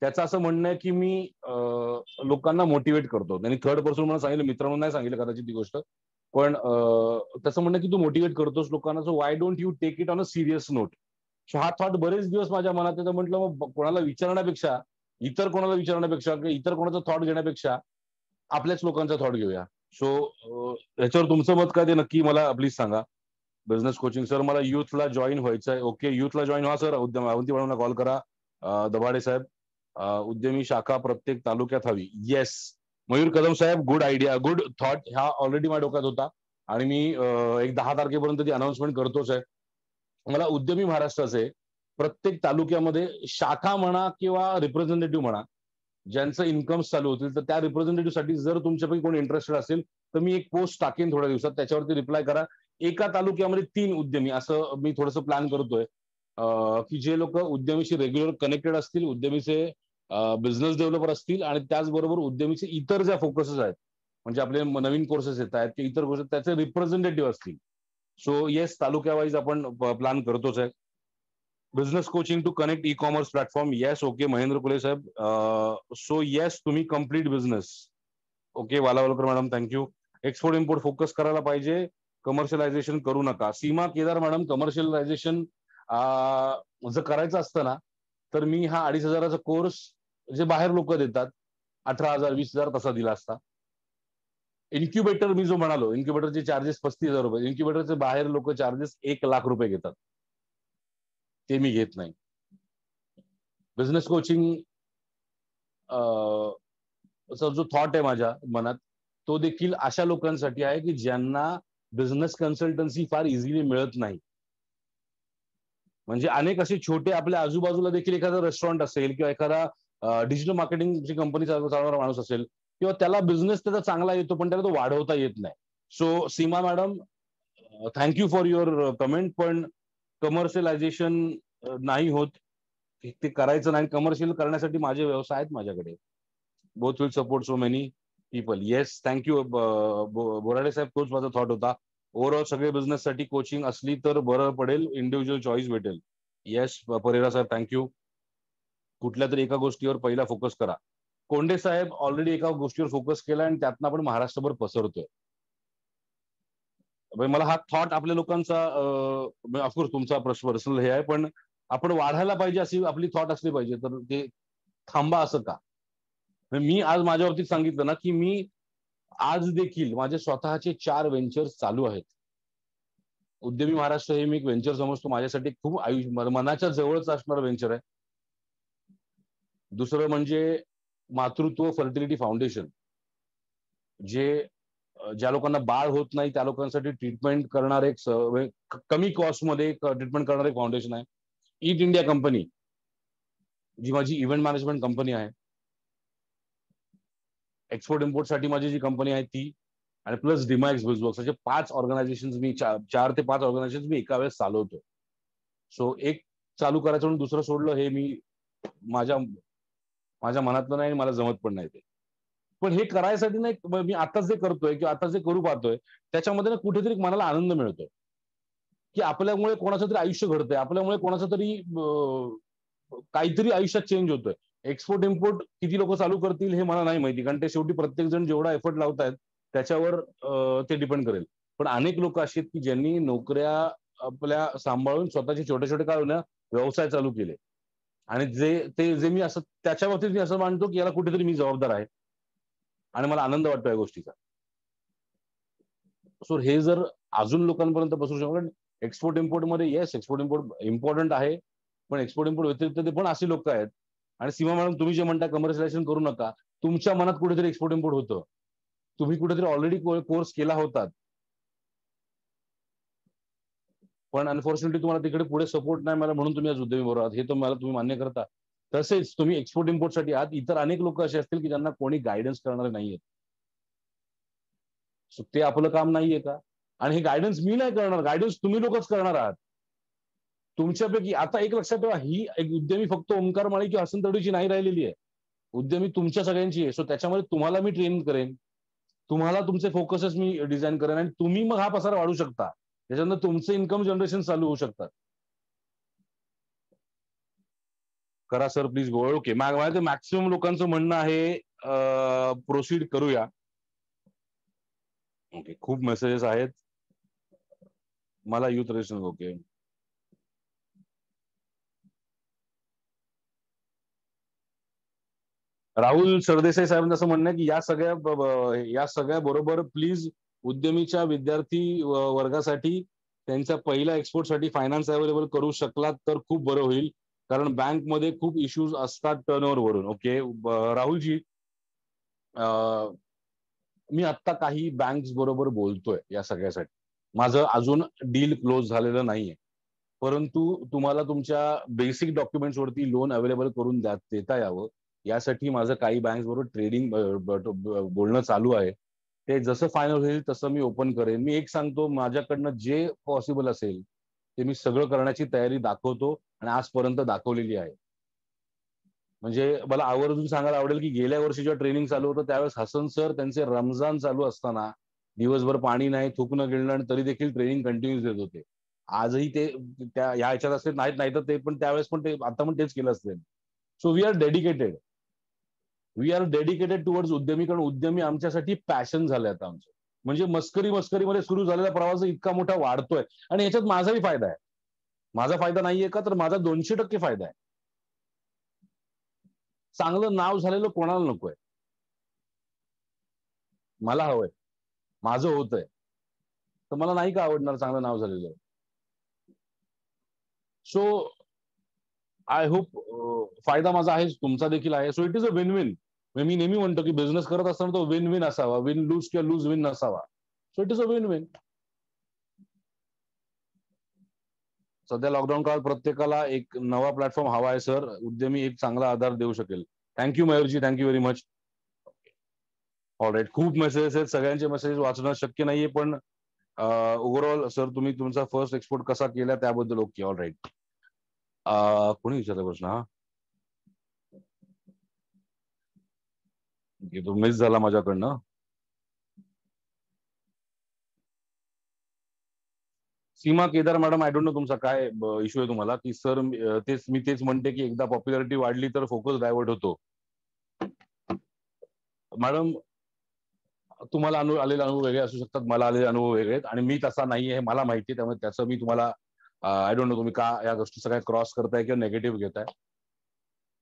त्याचं असं म्हणणं आहे की मी लोकांना मोटिवेट करतो. त्यांनी थर्ड पर्सन मला सांगितलं, मित्रांनो नाही सांगितलं कदाचित ती गोष्ट, पण त्याचं म्हणणं की तू मोटिवेट करतोस लोकांना, so why don't you take it on a serious note. हा थॉट बरेच दिवस माझ्या मनात आहे. तर म्हटलं मग कोणाला विचारण्यापेक्षा, इतर कोणाला विचारण्यापेक्षा किंवा इतर कोणाचा थॉट घेण्यापेक्षा आपल्याच लोकांचा थॉट घेऊया. सो याच्यावर तुमचं मत काय ते नक्की मला प्लीज सांगा. बिझनेस कोचिंग सर, मला युथला जॉईन व्हायचं आहे. ओके, युथला जॉईन व्हा सर. अवंती मॅडमला कॉल करा. दभाडे साहेब, उद्यमी शाखा प्रत्येक तालुक्यात हवी. येस, मयूर कदम साहेब, गुड आयडिया, गुड थॉट. हा ऑलरेडी माझ्या डोक्यात होता आणि मी एक 10 तारखेपर्यंत ती अनाउन्समेंट करतोच आहे. मला उद्यमी महाराष्ट्राचे प्रत्येक तालुक्यामध्ये शाखा म्हणा किंवा रिप्रेझेंटेटिव्ह म्हणा, ज्यांचं इन्कम चालू होतील, तर त्या रिप्रेझेंटेटिव्ह साठी जर तुमच्यापैकी कोणी इंटरेस्टेड असेल तर मी एक पोस्ट टाकेन थोड्या दिवसात, त्याच्यावरती रिप्लाय करा. एका तालुक्यामध्ये 3 उद्यमी असं मी थोडंसं प्लॅन करतोय, की जे लोक उद्यमीशी रेग्युलर कनेक्टेड असतील, उद्यमीचे बिझनेस डेव्हलपर असतील आणि त्याचबरोबर उद्यमीचे इतर ज्या फोकसेस आहेत, म्हणजे आपले नवीन कोर्सेस येत आहेत की इतर कोर्सेस, त्याचे रिप्रेझेंटेटिव्ह असतील. सो येस, तालुक्या वाईज आपण प्लॅन करतोच आहे. Business coaching to connect e commerce platform. Yes, okay Mahendra Kule साहेब. सो येस, तुम्ही complete business. Okay, Walawalkar madam, thank you. Export import focus करायला पाहिजे, कमर्शियलायझेशन करू नका. सीमा केदार मॅडम, कमर्शियलायझेशन जर करायचं असतं ना तर मी हा 2,500चा कोर्स जे बाहेर लोक देतात 18,000 20,000 तसा दिला असता. इन्क्युबेटर मी जो म्हणालो, इन्क्युबेटरचे चार्जेस 35,000 रुपये, इन्क्युबेटरचे बाहेर लोक चार्जेस 1,00,000 रुपये घेतात, ते मी घेत नाही. बिझनेस कोचिंग जो थॉट आहे माझ्या मनात, तो देखील अशा लोकांसाठी आहे की ज्यांना बिझनेस कन्सल्टन्सी फार इझिली मिळत नाही. म्हणजे अनेक असे छोटे आपल्या आजूबाजूला देखील एखादा रेस्टॉरंट असेल किंवा एखादा डिजिटल मार्केटिंगची कंपनी चालवणारा माणूस असेल किंवा त्याला बिझनेस त्याचा चांगला येतो पण त्याला तो वाढवता येत नाही. So Seema madam, thank you for your comment, पण कमर्शियलायझेशन नाही होत, ते करायचं नाही. कमर्शियल करण्यासाठी माझे व्यवसाय आहेत माझ्याकडे. Both will support so many people. Yes, thank you Borade साहेब, तोच माझा थॉट होता. ओव्हरऑल सगळे बिझनेस साठी कोचिंग असली तर बरं पडेल, इंडिव्हिज्युअल चॉईस भेटेल. येस परेरा साहेब, थँक्यू. कुठल्या तरी एका गोष्टीवर पहिला फोकस करा. कोंडे साहेब, ऑलरेडी एका गोष्टीवर फोकस केला आणि त्यातनं आपण महाराष्ट्रभर पसरतोय. मला हा थॉट आपल्या लोकांचा, ऑफकोर्स तुमचा पर्सनल हे आहे, पण आपण वाढायला पाहिजे अशी आपली थॉट असली पाहिजे. तर ते थांबा असं का? मी आज माझ्या बाबतीत सांगितलं ना की मी आज देखील माझे स्वतःचे 4 व्हेंचर्स चालू आहेत. उद्यमी महाराष्ट्र हे मी एक व्हेंचर समजतो, माझ्यासाठी खूप मनाच्या जवळच असणारं व्हेंचर आहे. दुसरं म्हणजे मातृत्व फर्टिलिटी फाउंडेशन, जे ज्या लोकांना बाळ होत नाही त्या लोकांसाठी ट्रीटमेंट करणार एक कमी कॉस्टमध्ये ट्रीटमेंट करणार एक फाउंडेशन आहे. ईट इंडिया कंपनी, जी माझी इव्हेंट मॅनेजमेंट कंपनी आहे. एक्सपोर्ट इम्पोर्ट साठी माझी जी कंपनी आहे ती, आणि प्लस डिमॅक्स बिझवर्क्स, असे 5 ऑर्गनायझेशन मी 4 ते 5 ऑर्गनायझेशन मी एका वेळेस चालवतो. सो एक चालू करायचं म्हणून दुसरं सोडलं हे मी माझ्या मनातलं नाही, मला जमत पण नाही ते. पण हे करायसाठी नाही, मी आता जे करतोय किंवा आता जे करू पाहतोय त्याच्यामध्ये ना कुठेतरी मनाला आनंद मिळतोय की आपल्यामुळे कोणाचं तरी आयुष्य घडतंय, आपल्यामुळे कोणाचं तरी काहीतरी आयुष्यात चेंज होतोय. एक्सपोर्ट इम्पोर्ट किती लोक चालू करतील हे मला नाही माहिती, कारण ते शेवटी प्रत्येक जण जेवढा एफर्ट लावतायत त्याच्यावर ते डिपेंड करेल. पण अनेक लोक अशी आहेत की ज्यांनी नोकऱ्या आपल्या सांभाळून स्वतःचे छोटे छोटे काय ना व्यवसाय चालू केले, आणि जे मी असं त्याच्या बाबतीत मी असं मानतो की याला कुठेतरी मी जबाबदार आहे आणि मला आनंद वाटतो या गोष्टीचा. सो हे जर अजून लोकांपर्यंत बसू शकतो. एक्सपोर्ट इम्पोर्ट मध्ये येस, एक्सपोर्ट इम्पोर्ट इम्पॉर्टंट आहे, पण एक्सपोर्ट इम्पोर्ट व्यतिरिक्त ते पण अशी लोक आहेत. आणि सीमा मॅडम, तुम्ही जे म्हणता कमर्शियलायझेशन करू नका, तुमच्या मनात कुठेतरी एक्सपोर्ट इम्पोर्ट होतं, तुम्ही कुठेतरी ऑलरेडी कोर्स केला होता, पण अनफॉर्च्युनेटली तुम्हाला तिकडे पुढे सपोर्ट नाही मला, म्हणून तुम्ही आज उद्यमी बरोबर आहात, हे तर मला तुम्ही मान्य करता. तसेच तुम्ही एक्सपोर्ट इम्पोर्ट साठी आहात, इतर अनेक लोक असे असतील की ज्यांना कोणी गायडन्स करणारे नाहीयेत. सो ते आपलं काम नाहीये का? आणि हे गायडन्स मी नाही करणार, गायडन्स तुम्ही लोकच करणार आहात. तुमच्यापैकी आता एक लक्षात ठेवा, ही एक उद्यमी फक्त ओंकार माळी किंवा हसन तडवीची नाही राहिलेली आहे. उद्यमी तुमच्या सगळ्यांची आहे. सो त्याच्यामध्ये तुम्हाला मी ट्रेन करेन, तुम्हाला तुमचे फोकसेस मी डिझाईन करेन आणि तुम्ही मग हा पसार वाढू शकता. त्याच्यानंतर तुमचं इन्कम जनरेशन चालू होऊ शकतात. करा सर प्लीज गो. ओके, माझं मॅक्सिमम लोकांचं म्हणणं आहे प्रोसीड करूया. ओके, खूप मेसेजेस आहेत. मला youth ration. Okay, Rahul Sardesai साहेबांचं असं म्हणणं आहे की या सगळ्या बरोबर प्लीज उद्यमीच्या विद्यार्थी वर्गासाठी त्यांच्या पहिल्या एक्सपोर्टसाठी फायनान्स अवेलेबल करू शकलात तर खूप बरं होईल, कारण बँकमध्ये खूप इश्यूज असतात टर्नओव्हर वरून. ओके राहुलजी, मी आता काही बँक्स बरोबर बोलतोय या सगळ्यासाठी. माझं अजून डील क्लोज झालेलं नाहीये, परंतु तुम्हाला तुमच्या बेसिक डॉक्युमेंट्स वरती लोन अवेलेबल करून देता यावं यासाठी माझं काही बँक्स बरोबर ट्रेडिंग बोलणं चालू आहे. ते जसं फायनल होईल तसं मी ओपन करेन. मी एक सांगतो, माझ्याकडनं जे पॉसिबल असेल ते मी सगळं करण्याची तयारी दाखवतो आणि आजपर्यंत दाखवलेली आहे. म्हणजे मला आवर्जून सांगायला आवडेल की गेल्या वर्षी जेव्हा ट्रेनिंग चालू होतं त्यावेळेस हसन सर त्यांचे रमजान चालू असताना दिवसभर पाणी नाही, थुकणं गिळणं, आणि तरी देखील ट्रेनिंग कंटिन्यूस देत होते. आजही ते त्या ह्या ह्याच्यात असते नाही तर ते पण त्यावेळेस पण ते आता पण तेच केलं असते. So we are dedicated. We are dedicated towards उद्यमी, कारण उद्यमी आमच्यासाठी पॅशन झाले आता आमचं. म्हणजे मस्करीमध्ये सुरू झालेला प्रवास इतका मोठा वाढतोय आणि याच्यात माझाही फायदा आहे. माझा फायदा नाहीये का? तर माझा 200% फायदा आहे. चांगलं नाव झालेलं कोणाला नकोय? मला हवंय, माझं होतंय, तर मला नाही का आवडणार चांगलं नाव झालेलं? सो आय होप फायदा माझा आहेच, तुमचा देखील आहे. So it is a win win. मी नेहमी म्हणतो की बिझनेस करत असताना तो विन विन असावा, विन लूज किंवा लूज विन नसावा. So it is a win win. सध्या लॉकडाऊन काळात प्रत्येकाला एक नवा प्लॅटफॉर्म हवा आहे सर. उद्यमी एक चांगला आधार देऊ शकेल. Thank you Mayur ji, thank you very much. Alright, खूप मेसेजेस आहेत, सगळ्यांचे मेसेज वाचणं शक्य नाहीये, पण ओव्हरऑल सर तुम्ही तुमचा फर्स्ट एक्सपोर्ट कसा केला त्याबद्दल ओके. ऑलराईट, कोणी विचारला प्रश्न हा? तो मिस झाला माझ्याकडनं. Seema Kedar madam, I don't know तुमचा काय इश्यू आहे तुम्हाला, की सर तेच म्हणते की एकदा पॉप्युलॅरिटी वाढली तर फोकस डायव्हर्ट होतो. मॅडम, तुम्हाला आलेले अनुभव वेगळे असू शकतात, मला आलेले अनुभव वेगळे आहेत आणि मी तसा नाहीये हे मला माहिती आहे. त्यामुळे त्याचं मी तुम्हाला आय डोंट नो तुम्ही का या गोष्टी सगळ्या क्रॉस करताय किंवा नेगेटिव्ह घेताय.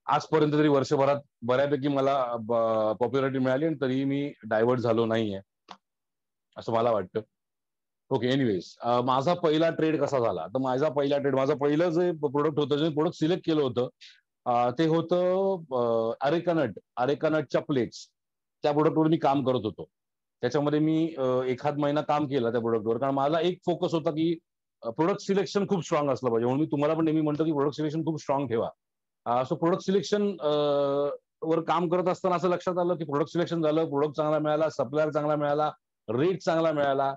आजपर्यंत तरी वर्षभरात बऱ्यापैकी मला पॉप्युलॅरिटी मिळाली आणि तरीही मी डायव्हर्ट झालो नाहीये असं मला वाटतं. ओके, एनिवेज, माझा पहिला ट्रेड कसा झाला? तर माझं पहिलं जे प्रोडक्ट होतं, जे प्रोडक्ट सिलेक्ट केलं होतं ते होतं अरेकानटच्या प्लेट्स. त्या प्रोडक्टवर मी काम करत होतो. त्याच्यामध्ये मी एखाद महिना काम केलं त्या प्रोडक्टवर, कारण माझा एक फोकस होता की प्रोडक्ट सिलेक्शन खूप स्ट्रॉंग असलं पाहिजे. म्हणून मी तुम्हाला पण नेहमी म्हणतो की प्रोडक्ट सिलेक्शन खूप स्ट्रॉंग ठेवा. सो प्रोडक्ट सिलेक्शन वर काम करत असताना असं लक्षात आलं की प्रोडक्ट सिलेक्शन झालं, प्रोडक्ट चांगला मिळाला, सप्लायर चांगला मिळाला, रेट चांगला मिळाला.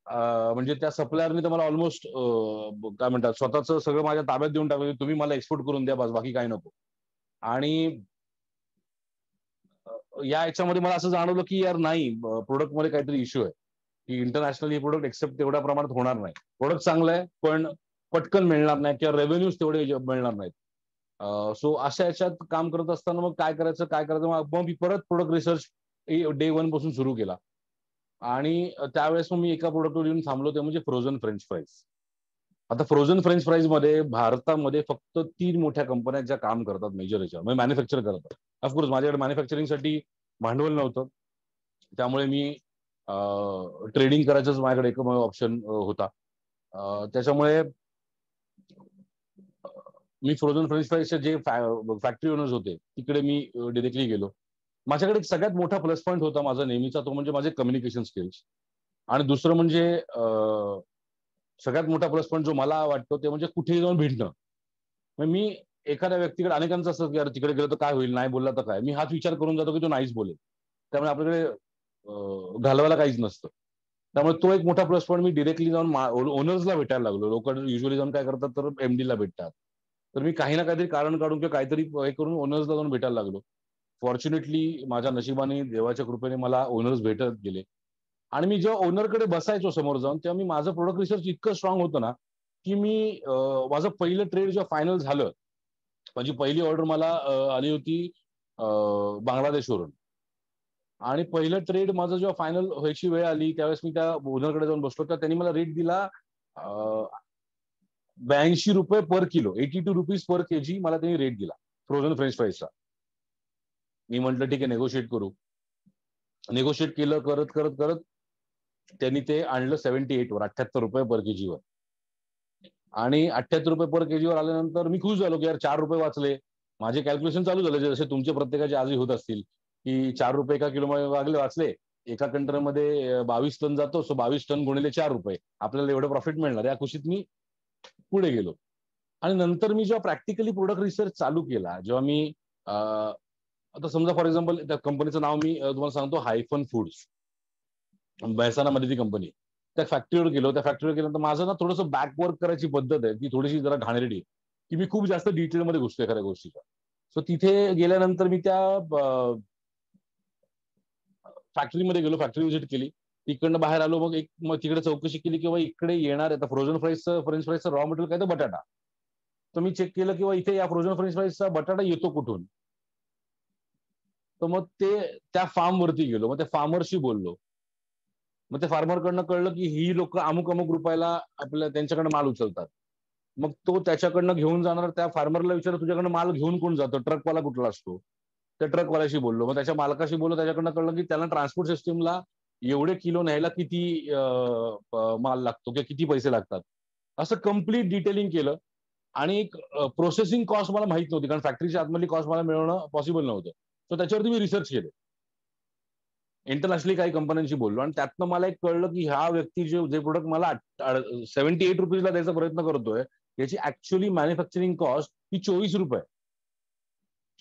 म्हणजे त्या सप्लायरने तर मला ऑलमोस्ट काय म्हणतात स्वतःच सगळं माझ्या ताब्यात देऊन टाकलं, तुम्ही मला एक्सपोर्ट करून द्या बस, बाकी काही नको. आणि या याच्यामध्ये मला असं जाणवलं की यार नाही, प्रोडक्ट मध्ये काहीतरी इश्यू आहे की इंटरनॅशनल हे प्रोडक्ट एक्सेप्ट तेवढ्या प्रमाणात होणार नाही. प्रोडक्ट चांगलं आहे पण पटकन मिळणार नाही किंवा रेव्हेन्यूज तेवढे मिळणार नाहीत. सो अशा याच्यात काम करत असताना मग काय करायचं मग मी परत प्रोडक्ट रिसर्च डे वन पासून सुरू केला. आणि त्यावेळेस मग मी एका प्रोडक्टवर येऊन थांबलो, ते म्हणजे फ्रोझन फ्रेंच फ्राईज. आता फ्रोझन फ्रेंच फ्राईज मध्ये भारतामध्ये फक्त 3 मोठ्या कंपन्या ज्या काम करतात मेजर याच्यावर, म्हणजे मॅन्युफॅक्चर करतात. ऑफकोर्स माझ्याकडे मॅन्युफॅक्चरिंगसाठी भांडवल नव्हतं, त्यामुळे मी ट्रेडिंग करायचंच माझ्याकडे एक ऑप्शन होता. त्याच्यामुळे मी फ्रोझन फ्रेंच फ्राईजचे जे फॅक्टरी ओनर्स होते तिकडे मी डिरेक्टली गेलो. माझ्याकडे एक सगळ्यात मोठा प्लस पॉईंट होता माझा नेहमीचा, तो म्हणजे माझे कम्युनिकेशन स्किल्स. आणि दुसरं म्हणजे सगळ्यात मोठा प्लस पॉईंट जो मला वाटतो ते म्हणजे कुठेही जाऊन भेटणं. मग मी एखाद्या व्यक्तीकडे, अनेकांचं असतं की यार तिकडे गेलं तर काय होईल, नाही बोलला तर काय, मी हाच विचार करून जातो की तो नाहीच बोलेल. त्यामुळे आपल्याकडे घालवायला काहीच नसतं. त्यामुळे तो एक मोठा प्लस पॉईंट. मी डिरेक्टली जाऊन ओनर्सला भेटायला लागलो. लोक युजली जाऊन काय करतात तर एमडीला भेटतात. तर मी काही ना काहीतरी कारण काढून किंवा काहीतरी हे करून ओनर्सला जाऊन भेटायला लागलो. फॉर्च्युनेटली माझ्या नशिबाने देवाच्या कृपेने मला ओनर्स भेटत गेले. आणि मी जेव्हा ओनरकडे बसायचो समोर जाऊन, तेव्हा मी माझं प्रोडक्ट रिसर्च इतकं स्ट्रॉंग होतं ना, की मी माझं पहिलं ट्रेड जेव्हा फायनल झालं, माझी पहिली ऑर्डर मला आली होती बांगलादेशवरून. आणि पहिलं ट्रेड माझं जेव्हा फायनल व्हायची वेळ आली, त्यावेळेस मी त्या ओनरकडे जाऊन बसलो, तर त्यांनी मला रेट दिला ₹82 पर किलो, ₹82 पर केजी मला त्यांनी रेट दिला फ्रोझन फ्रेंच फ्राईजचा. मी म्हटलं ठीक आहे, नेगोशिएट करू. नेगोशिएट केलं, करत करत करत त्यांनी ते आणलं 78 वर, ₹78 पर केजीवर. आणि ₹78 पर केजीवर आल्यानंतर मी खुश झालो की यार ₹4 वाचले. माझे कॅल्क्युलेशन चालू झाले, जसे तुमचे प्रत्येकाचे आजही होत असतील, की ₹4 एका किलो वाचले. एका कंटेनरमध्ये 22 टन जातो, सो 22 टन गुणिले ₹4, आपल्याला एवढं प्रॉफिट मिळणार. या खुशीत मी पुढे गेलो. आणि नंतर मी जेव्हा प्रॅक्टिकली प्रोडक्ट रिसर्च चालू केला, जेव्हा मी आता समजा फॉर एक्झाम्पल त्या कंपनीचं नाव मी तुम्हाला सांगतो, हायफन फूड्स, मेहसाणामध्ये ती कंपनी. त्या फॅक्टरीवर गेलो. त्या फॅक्टरीवर गेल्यानंतर माझं ना थोडंसं बॅकवर्क करायची पद्धत आहे, ती थोडीशी जरा घाणेरडी, की मी खूप जास्त डिटेलमध्ये घुसतोय खऱ्या गोष्टीचा. सो तिथे गेल्यानंतर मी त्या फॅक्टरीमध्ये गेलो, फॅक्टरी व्हिजिट केली. तिकडनं बाहेर आलो, मग तिकडे चौकशी केली किंवा इकडे येणार आहे फ्रोझन फ्रेंच फ्राईजचं रॉ मटेरियल काय तर बटाटा. तर मी चेक केलं किंवा इथे या फ्रोझन फ्रेंच फ्राईजचा बटाटा येतो कुठून. तर मग त्या फार्मवरती गेलो, मग त्या फार्मरशी बोललो. मग ते फार्मरकडनं कळलं की ही लोक अमुक अमुक रुपयाला आपल्या त्यांच्याकडनं माल उचलतात. मग तो त्याच्याकडनं घेऊन जाणार, त्या फार्मरला विचारलं तुझ्याकडनं माल घेऊन कोण जातो, ट्रकवाला कुठला असतो. त्या ट्रकवाल्याशी बोललो, मग त्याच्या मालकाशी बोललो, त्याच्याकडनं कळलं की त्याला ट्रान्सपोर्ट सिस्टीमला एवढे किलो न्यायला किती माल लागतो किंवा किती पैसे लागतात. असं कम्प्लीट डिटेलिंग केलं. आणि एक प्रोसेसिंग कॉस्ट मला माहित नव्हती, कारण फॅक्टरीच्या आतमधली कॉस्ट मला मिळवणं पॉसिबल नव्हतं. सो त्याच्यावरती मी रिसर्च केले. इंटरनॅशनली काही कंपन्यांशी बोललो आणि त्यातनं मला एक कळलं की ह्या व्यक्ती जे प्रोडक्ट मला ₹78 द्यायचा प्रयत्न करतोय, याची ऍक्च्युअली मॅन्युफॅक्चरिंग कॉस्ट ही ₹24,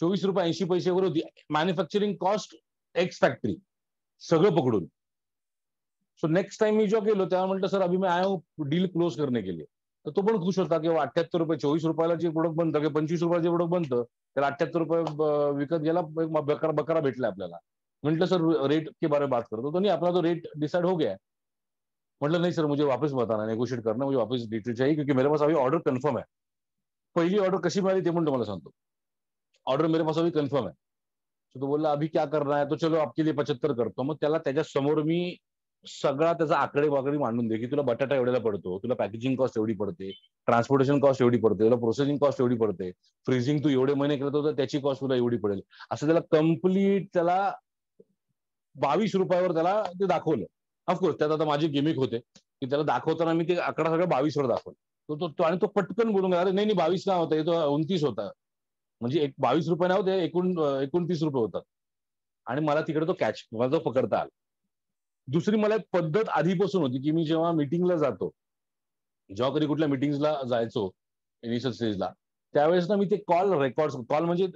₹24.80 वर होती. मॅन्युफॅक्चरिंग कॉस्ट एक्स फॅक्टरी सगळं पकडून. सो नेक्स्ट टाइम मी जेव्हा गेलो तेव्हा म्हटलं, सर अभी मैं आया हूँ डील क्लोज करने के लिए. तर तो पण खुश होता की ₹78, ₹24 जे प्रोडक्ट बनतं किंवा ₹25 जे प्रोडक्ट बनतं, त्याला ₹78 विकत गेला, बकरा बकरा भेटला आपल्याला. म्हटलं सर रेट के बारे में बात करतो, तो नहीं अपना तो रेट डिसाइड हो गया. म्हटलं नहीं सर, मुझे वापस बताना, नेगोशिएट करना, मुझे वापस डिटेल चाहिए क्योंकि मेरे पास अभी ऑर्डर कन्फर्म है. पहिली ऑर्डर कशी मिळाली ते पण तुम्हाला सांगतो. ऑर्डर मेरे पास अभी कन्फर्म है. तो बोलला अभी क्या करना है, तो चलो आपके लिए 75 करतो. मग त्याच्या समोर मी सगळा त्याचा आकडे वाकडे मांडून दे की तुला बटाटा एवढ्याला पडतो, तुला पॅकेजिंग कॉस्ट एवढी पडते, ट्रान्सपोर्टेशन कॉस्ट एवढी पडते, तुला प्रोसेसिंग कॉस्ट एवढी पडते, फ्रीजिंग तू एवढे महिने केलं तर त्याची कॉस्ट तुला एवढी पडेल. असं त्याला कम्प्लीट त्याला ₹22 त्याला ते दाखवलं. ऑफकोर्स त्यात आता माझी गिमिक होते की त्याला दाखवताना मी ते आकडा सगळं 22 वर दाखवलं. आणि तो पटकन बोलून गेला, अरे नाही नाही 22 ना होता, तो 29 होता. म्हणजे ₹22 ना होते, 29 होतात. आणि मला तिकडे तो कॅच, मला तो पकडता आला. दुसरी मला एक पद्धत आधीपासून होती की मी जेव्हा मीटिंगला जातो, जेव्हा कधी कुठल्या मीटिंगला जायचो इनिशियल स्टेजला, त्यावेळेस ना मी ते कॉल म्हणजे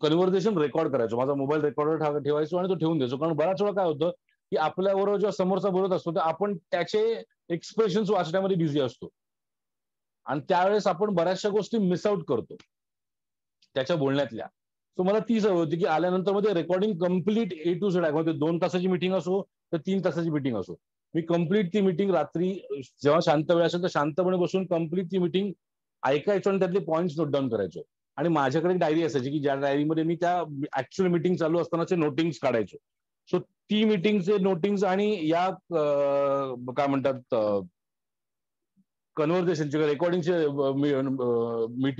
कन्व्हर्सेशन रेकॉर्ड करायचो. माझा मोबाईल रेकॉर्डर ठेवायचो आणि तो ठेवून द्यायचो. कारण बऱ्याच वेळा काय होतं की आपल्याबरोबर जेव्हा समोरचा बोलत असतो तर आपण त्याचे एक्सप्रेशन वाचण्यामध्ये बिझी असतो आणि त्यावेळेस आपण बऱ्याचशा गोष्टी मिस आउट करतो त्याच्या बोलण्यातल्या. सो मला ती सवय होती की आल्यानंतर मध्ये recording complete A to Z आहे. म्हणजे 2 तासाची मीटिंग असो तर 3 तासाची मीटिंग असो, मी कम्प्लीट ती मीटिंग रात्री जेव्हा शांत वेळ असेल तर शांतपणे बसून कम्प्लीट ती मीटिंग ऐकायचो आणि त्यातले पॉईंट्स नोट डाऊन करायचो. आणि माझ्याकडे एक डायरी असायची की ज्या डायरीमध्ये मी त्या ऍक्च्युअल मीटिंग चालू असतानाचे नोटिंग्स काढायचो. सो ती मीटिंगचे नोटिंग्स आणि या काय म्हणतात कन्व्हर्सेशनचे रेकॉर्डिंगचे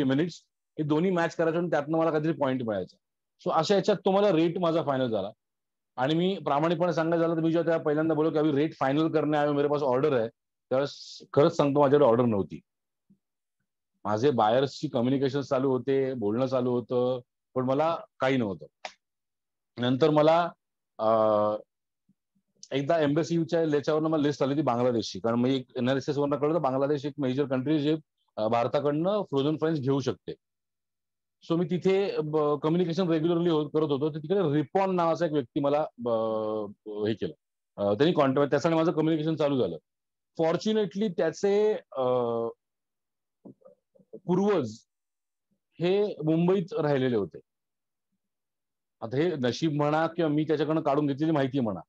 मिनिट्स हे दोन्ही मॅच करायचं आणि त्यातनं मला काहीतरी पॉईंट मिळायचा. सो अशा याच्यात तुम्हाला रेट माझा फायनल झाला. आणि मी प्रामाणिकपणे सांगायचं झालं तर मी जेव्हा त्या पहिल्यांदा बोललो की अभी रेट फायनल करणे आहे, मेरे पास ऑर्डर आहे, त्यावेळेस खरंच सांगतो माझ्याकडे ऑर्डर नव्हती. माझे बायर्सची कम्युनिकेशन चालू होते, बोलणं चालू होतं, पण मला काही नव्हतं. नंतर मला एकदा एम्बेसीच्या याच्यावरनं मला लिस्ट आली होती बांगलादेशची, कारण मी एनआरएसएस वरनं कळलं बांगलादेश एक मेजर कंट्री जे भारताकडनं फ्रोझन फ्राईज घेऊ शकते. सो मी तिथे कम्युनिकेशन रेग्युलरली करत होतो. तर तिकडे रिपॉन नावाचा एक व्यक्ती मला हे केलं. त्यांनी कॉन्टॅक्ट, त्याच्याने माझं कम्युनिकेशन चालू झालं. फॉर्च्युनेटली त्याचे पूर्वज हे मुंबईत राहिलेले होते. आता हे नशीब म्हणा किंवा मी त्याच्याकडनं काढून घेतलेली माहिती म्हणा,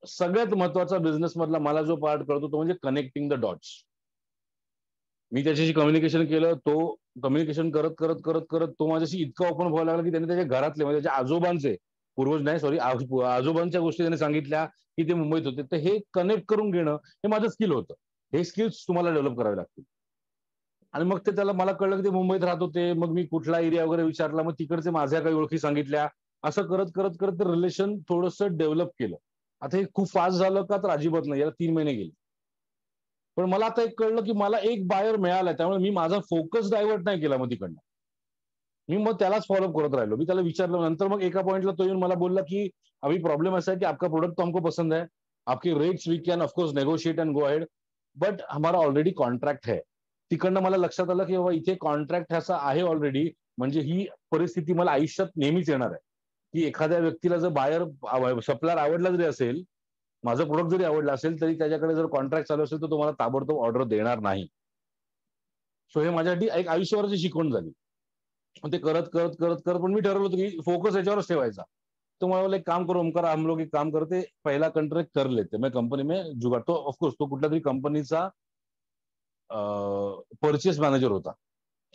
सगळ्यात महत्वाचा बिझनेस मधला मला जो पार्ट करतो तो म्हणजे कनेक्टिंग द डॉट्स. मी त्याच्याशी कम्युनिकेशन केलं, तो कम्युनिकेशन करत करत करत करत तो माझ्याशी इतका ओपन व्हायला लागला की त्याने त्याच्या घरातले, म्हणजे त्याच्या आजोबांचे, पूर्वज नाही सॉरी, आजोबांच्या गोष्टी त्याने सांगितल्या की ते मुंबईत होते. तर हे कनेक्ट करून घेणं हे माझं स्किल होतं. हे स्किल्स तुम्हाला डेव्हलप करावे लागतील. आणि मग ते त्याला, मला कळलं की ते मुंबईत राहत होते. मग मी कुठला एरिया वगैरे विचारला, मग तिकडचे माझ्या काही ओळखी सांगितल्या. असं करत करत करत ते रिलेशन थोडंसं डेव्हलप केलं. आता हे खूप फास्ट झालं का, तर अजिबात नाही. याला 3 महिने गेले. पण मला आता एक कळलं की मला एक बायर मिळाला, त्यामुळे मी माझा फोकस डायव्हर्ट नाही केला मग तिकडनं. मी मग त्यालाच फॉलोअप करत राहिलो. मी त्याला विचारलं, नंतर मग एका पॉइंटला तो येऊन मला बोलला की अभी प्रॉब्लम ऐसा है कि आपका प्रोडक्ट तो हमको पसंद है, आपके rates we can of course negotiate and go ahead, but हमारा ऑलरेडी कॉन्ट्रॅक्ट है. तिकडनं मला लक्षात आलं की बाबा इथे कॉन्ट्रॅक्ट असा आहे ऑलरेडी, म्हणजे ही परिस्थिती मला आयुष्यात नेहमीच येणार आहे की एखाद्या व्यक्तीला जर बायर, सप्लायर आवडला जरी असेल, माझं प्रोडक्ट जरी आवडलं असेल, तरी त्याच्याकडे जर कॉन्ट्रॅक्ट चालू असेल तर तो मला ताबडतोब ऑर्डर देणार नाही. सो हे माझ्यासाठी एक आयुष्यभराची शिकवण झाली. पण ते करत करत करत करत पण मी ठरवलं होतं की फोकस याच्यावरच ठेवायचा. तो मला बोलला, एक काम करो ओमकार, हम लोग एक काम करते, पहिला कॉन्ट्रॅक्ट कर लेते, मैं कंपनी में जुगाड़. तो ऑफकोर्स तो कुठल्या तरी कंपनीचा परचेस मॅनेजर होता.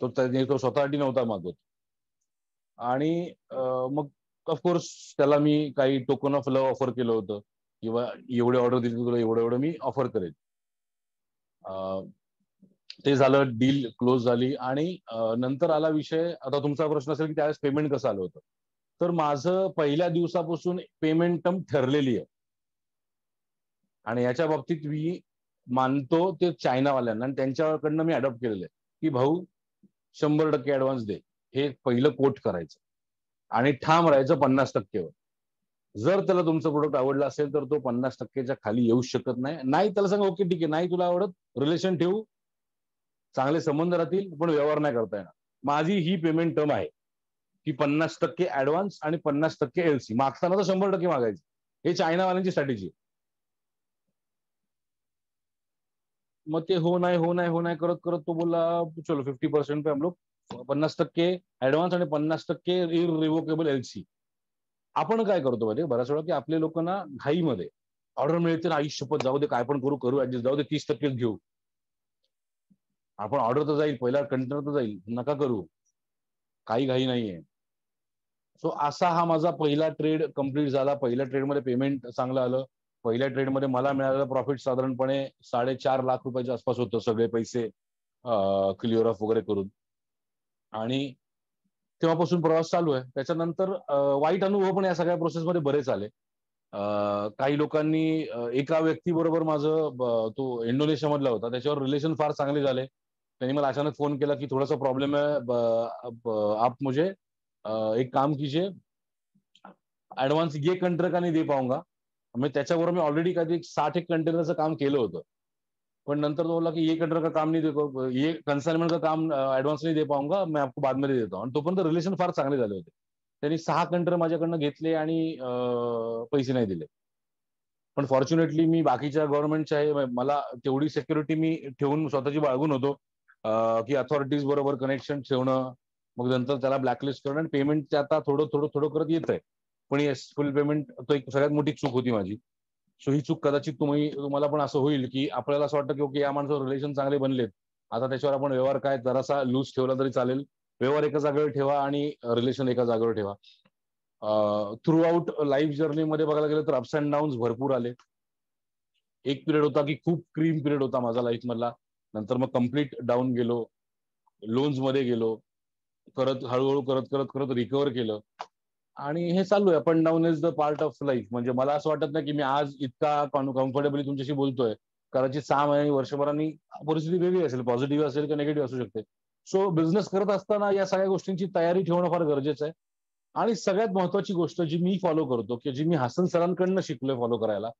तो स्वतःसाठी नव्हता मागवत. आणि मग ऑफकोर्स त्याला मी काही टोकन ऑफ लव्ह ऑफर केलं होतं, किंवा एवढे ऑर्डर दिली तुला एवढं एवढं मी ऑफर करेन. ते झालं, डील क्लोज झाली. आणि नंतर आला विषय, आता तुमचा प्रश्न असेल की त्यावेळेस पेमेंट कसं आलं होतं. तर माझं पहिल्या दिवसापासून पेमेंट टर्म ठरलेली आहे. आणि याच्या बाबतीत मी मानतो ते चायनावाल्यांना, आणि त्यांच्याकडनं मी अडॉप्ट केलेलं आहे की भाऊ 100% ऍडव्हान्स दे, हे पहिलं कोट करायचं आणि ठाम राहायचं 50%वर. जर त्याला तुमचं प्रोडक्ट आवडलं असेल तर तो 50%च्या खाली येऊ शकत नाही. नाही त्याला सांगा ओके ठीक आहे, नाही तुला आवडत, रिलेशन ठेवू, चांगले संबंध राहतील, पण व्यवहार नाही करता येणार. माझी ही पेमेंट टर्म आहे की 50% ऍडव्हान्स आणि 50% एलसी. मागताना तर 100% मागायचं. हे चायनावाल्यांची स्ट्रॅटेजी. मग ते हो नाही हो नाही हो नाही करत करत तो बोलला चलो 50% पे हम लोग, 50% ऍडव्हान्स आणि 50% इरिव्होकेबल एलसी. आपण काय करतो माहिती बऱ्याच वेळा की आपले लोक ना घाईमध्ये ऑर्डर मिळते ना, आयुष्यपत जाऊ दे, काय पण करू करू ऍडजस्ट, जाऊ दे 30%च घेऊ. आपण ऑर्डर तर जाईल, पहिला कंटेनर तर जाईल, नका करू, काही घाई नाहीये. सो असा हा माझा पहिला ट्रेड कम्प्लीट झाला. पहिल्या ट्रेडमध्ये पेमेंट चांगलं आलं. पहिल्या ट्रेडमध्ये मला मिळालेलं प्रॉफिट साधारणपणे 4.5 लाख रुपयाच्या आसपास होतं, सगळे पैसे क्लिअर ऑफ वगैरे करून. आणि तेव्हापासून प्रवास चालू आहे. त्याच्यानंतर वाईट अनुभव पण या सगळ्या प्रोसेसमध्ये बरेच आले. काही लोकांनी एका व्यक्तीबरोबर माझं तो इंडोनेशिया मधला होता, त्याच्यावर रिलेशन फार चांगले झाले. त्यांनी मला अचानक फोन केला की थोडासा प्रॉब्लेम है, आप मुझे एक काम कीजिए, ऍडव्हान्स ये कंटेनर का नहीं दे पाऊंगा. म्हणजे त्याच्याबरोबर मी ऑलरेडी काही 60 एक कंटेनरचं काम केलं होतं. पण नंतर तो बोला की ये कंटेनर का काम नहीं दे, ये कन्साइनमेंट का काम ऍडव्हान्स नहीं दे पाऊंगा, मैं आपको बाद में दे देता हूं. आणि तोपर्यंत रिलेशन फार चांगले झाले होते. त्यांनी 6 कंटेनर माझ्याकडनं घेतले आणि पैसे नाही दिले. पण फॉर्च्युनेटली मी बाकीच्या गव्हर्नमेंटच्या आहे, मला तेवढी सिक्युरिटी मी ठेवून स्वतःची बाळगून होतो की अथॉरिटीज बरोबर कनेक्शन ठेवणं, मग नंतर त्याला ब्लॅकलिस्ट करणं. आणि पेमेंट ते आता थोडं थोडं थोडं करत येत आहे. पण येस, फुल पेमेंट तो एक सगळ्यात मोठी चूक होती माझी. सो ही चूक कदाचित तुम्हाला पण असं होईल की आपल्याला असं वाटतं की ओके या माणसावर रिलेशन चांगले बनलेत, आता त्याच्यावर आपण व्यवहार काय जरासा लूज ठेवला तरी चालेल. व्यवहार एका जागेवर ठेवा आणि रिलेशन एका जागेवर ठेवा. थ्रू आउट लाईफ जर्नीमध्ये बघायला गेलं तर अप्स अँड डाऊन्स भरपूर आले. एक पिरियड होता की खूप क्रीम पिरियड होता माझा लाईफ मधला. नंतर मग कम्प्लीट डाऊन गेलो, लोन्स मध्ये गेलो, करत हळूहळू करत करत करत रिकव्हर केलं. आणि हे चालू आहे. Up and down is the part of life. म्हणजे मला असं वाटत नाही की मी आज इतका कम्फर्टेबली तुमच्याशी बोलतोय, कदाचित 6 महिने वर्षभरांनी परिस्थिती वेगळी असेल, पॉझिटिव्ह असेल किंवा निगेटिव्ह असू शकते. सो बिझनेस करत असताना या सगळ्या गोष्टींची तयारी ठेवणं फार गरजेचं आहे. आणि सगळ्यात महत्वाची गोष्ट जी मी फॉलो करतो, की जी मी हसन सरांकडनं शिकलोय फॉलो करायला,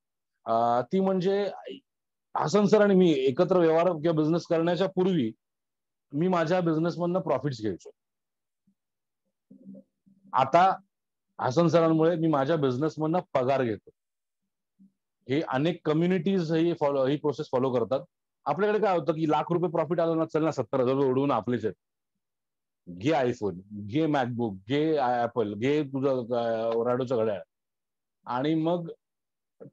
ती म्हणजे हसन सर आणि मी एकत्र व्यवहार किंवा बिझनेस करण्याच्या पूर्वी मी माझ्या बिझनेसमधनं प्रॉफिट्स घ्यायचो. आता हसन सरांमुळे मी माझ्या बिझनेसमधनं पगार घेतो. हे अनेक कम्युनिटीज ही प्रोसेस फॉलो करतात. आपल्याकडे काय होतं की ₹1,00,000 प्रॉफिट आलं ना, चल ना 70,000 उडवून आपलेच आहेत. घे आयफोन, घे मॅकबुक, घे ऍपल, घे तुझं राडोचं घड्याळ. आणि मग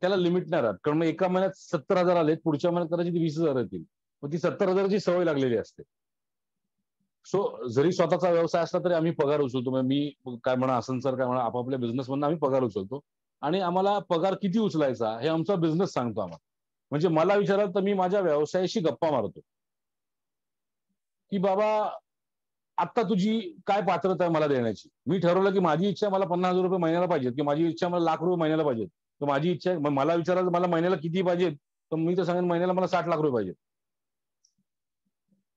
त्याला लिमिट नाही राहत. कारण मग एका महिन्यात 70,000 आले, पुढच्या महिन्यात कदाचित 20,000 येतील. मग ती 70,000ची सवय लागलेली असते. सो जरी स्वतःचा व्यवसाय असला तरी आम्ही पगार उचलतो. म्हणजे मी काय म्हणा, हसन सर काय म्हणा, आपापल्या बिझनेसमधून आम्ही पगार उचलतो. आणि आम्हाला पगार किती उचलायचा हे आमचा बिझनेस सांगतो आम्हाला. म्हणजे मला विचाराल तर मी माझ्या व्यवसायाशी गप्पा मारतो, की बाबा आत्ता तुझी काय पात्रता आहे मला देण्याची. मी ठरवलं की माझी इच्छा मला ₹50,000 महिन्याला पाहिजेत, की माझी इच्छा मला ₹1,00,000 महिन्याला पाहिजेत. तर माझी इच्छा आहे, मला विचारायला मला महिन्याला किती पाहिजेत, तर मी तर सांगेन महिन्याला मला ₹60,00,000 पाहिजेत.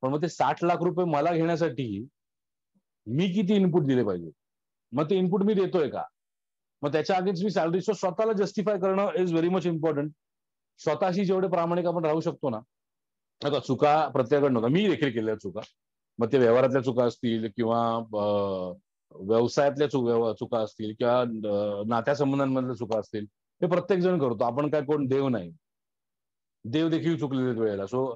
पण मग ते ₹60,00,000 मला घेण्यासाठी मी किती इनपुट दिले पाहिजे, मग ते इनपुट मी देतोय का? मग त्याच्या अगेन्स्ट मी सॅलरी स्वतःला जस्टिफाय करणं इज व्हेरी मच इम्पॉर्टंट. स्वतःशी जेवढे प्रामाणिक आपण राहू शकतो ना, आता चुका प्रत्येकाकडून होतात. मी देखील केल्या चुका. मग ते व्यवहारातल्या चुका असतील किंवा व्यवसायातल्या चुका असतील किंवा नात्यासंबंधांमधल्या चुका असतील, हे प्रत्येक जण करतो. आपण काय कोण देव नाही. देव देखील चुकलेले आहेत वेळेला. सो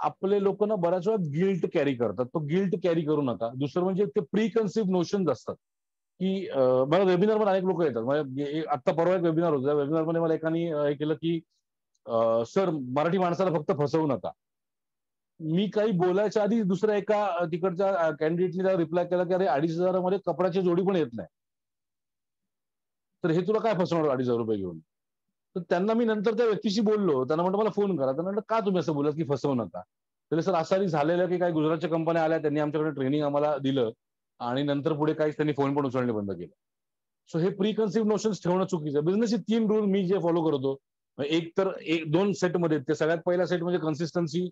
आपले लोक ना बऱ्याच वेळा गिल्ट कॅरी करतात. तो गिल्ट कॅरी करू नका. दुसरं म्हणजे ते प्री कन्सिव्ह नोशन्स असतात, की मला वेबिनार मध्ये अनेक लोक येतात. आता परवा एक वेबिनार होता. त्या वेबिनारमध्ये मला एकाने हे केलं की सर मराठी माणसाला फक्त फसवू नका. मी काही बोलायच्या आधी दुसऱ्या एका तिकडच्या कॅन्डिडेटने त्याला रिप्लाय केला की अरे 2,500 मध्ये कपड्याची जोडी पण येत नाही, तर हे तुला काय फसवणार ₹2,500 घेऊन. तर त्यांना मी नंतर त्या व्यक्तीशी बोललो. त्यांना म्हटलं मला फोन करा. त्यांना म्हटलं का तुम्ही असं बोलत की फसवू नका. तर सर असं झालेलं की काही गुजरातच्या कंपन्या आल्या, त्यांनी आमच्याकडे ट्रेनिंग आम्हाला दिलं आणि नंतर पुढे काहीच त्यांनी फोन पण उचलणे बंद केलं. सो हे प्री कन्सिव्ह नोशन्स ठेवणं चुकीचं. बिझनेसचे 3 रूल मी जे फॉलो करतो, एक तर एक 2 सेटमध्ये. ते सगळ्यात पहिला सेट म्हणजे कन्सिस्टन्सी,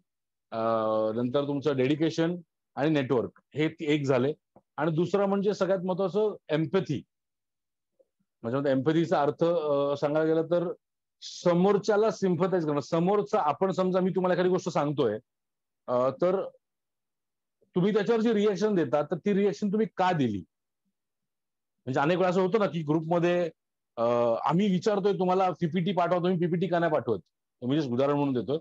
नंतर तुमचं डेडिकेशन आणि नेटवर्क, हे एक झाले. आणि दुसरं म्हणजे सगळ्यात महत्वाचं एम्पॅथी. म्हणजे एम्पॅथीचा अर्थ सांगायला गेलं तर समोरच्याला सिम्पथाइज करणं. समोरचा, आपण समजा मी तुम्हाला एखादी गोष्ट सांगतोय, तर तुम्ही त्याच्यावर जी रिएक्शन देता, तर ती रिएक्शन तुम्ही का दिली. म्हणजे अनेक वेळा असं होतं ना की ग्रुपमध्ये आम्ही विचारतोय तुम्हाला पीपीटी पाठवा, तुम्ही पीपीटी का नाही पाठवत. मी जस्ट उदाहरण म्हणून देतो.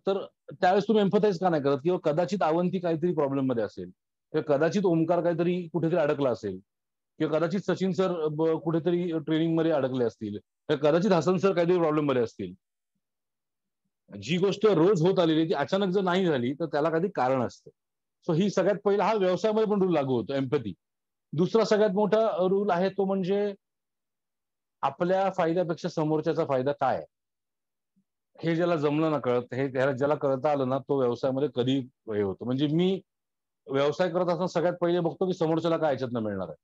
तर त्यावेळेस तुम्ही एम्पथाइज का नाही करत, किंवा कदाचित अवंती काहीतरी प्रॉब्लेम मध्ये असेल, किंवा कदाचित ओमकार काहीतरी कुठेतरी अडकला असेल, किंवा कदाचित सचिन सर कुठेतरी ट्रेनिंग मध्ये अडकले असतील, किंवा कदाचित हसन सर काहीतरी प्रॉब्लेम मध्ये असतील. जी गोष्ट रोज होत आलेली ती अचानक जर नाही झाली तर त्याला कधी कारण असतं. सो ही सगळ्यात पहिला, हा व्यवसायामध्ये पण रूल लागू होतो, एम्पॅथी. दुसरा सगळ्यात मोठा रूल आहे तो म्हणजे आपल्या फायद्यापेक्षा समोरच्याचा फायदा काय आहे, हे ज्याला जमलं ना, कळत, हे ज्याला कळता आलं ना, तो व्यवसायामध्ये कधी हे होतो. म्हणजे मी व्यवसाय करत असताना सगळ्यात पहिले बघतो की समोरच्याला काय याच्यातनं मिळणार आहे.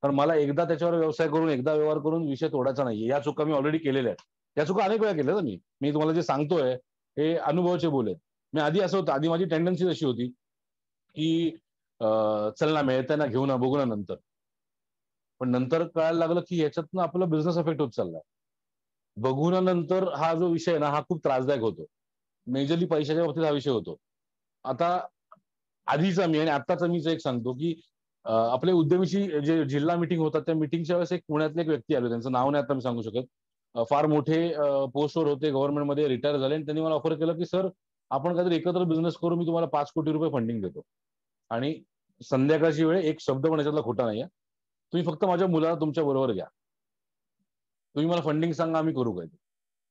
कारण मला एकदा त्याच्यावर व्यवसाय करून, एकदा व्यवहार करून विषय तोडायचा नाहीये. या चुका मी ऑलरेडी केलेल्या आहेत. या चुका अनेक वेळा केल्या ना मी. मी तुम्हाला जे सांगतोय हे अनुभवाचे बोल आहेत. मी आधी असं होतं, आधी माझी टेंडन्सी अशी होती की चल ना, मिळतंय ना, घेऊ ना, बघू ना नंतर. पण नंतर कळायला लागलं की याच्यातनं आपला बिझनेस अफेक्ट होत चाललाय. बघू ना नंतर हा जो विषय आहे ना, हा खूप त्रासदायक होतो. मेजरली पैशाच्या बाबतीत हा विषय होतो. आता आधीचा मी आणि आत्ताचा मीच एक सांगतो की आपल्या उद्यमीची जे जिल्हा मिटिंग होतात, त्या मिटिंगच्या वेळेस एक पुण्यातले एक व्यक्ती आले. त्यांचं नाव नाही आता मी सांगू शकत. फार मोठे पोस्टवर होते, गव्हर्नमेंटमध्ये रिटायर झाले, आणि त्यांनी मला ऑफर केलं की सर आपण काहीतरी एकत्र बिझनेस करू, मी तुम्हाला ₹5 कोटी फंडिंग देतो. आणि संध्याकाळची वेळ, एक शब्द पण याच्यातला खोटा नाहीये. तुम्ही फक्त माझ्या मुलाला तुमच्या बरोबर घ्या. तुम्ही मला फंडिंग सांगा, आम्ही करू काय.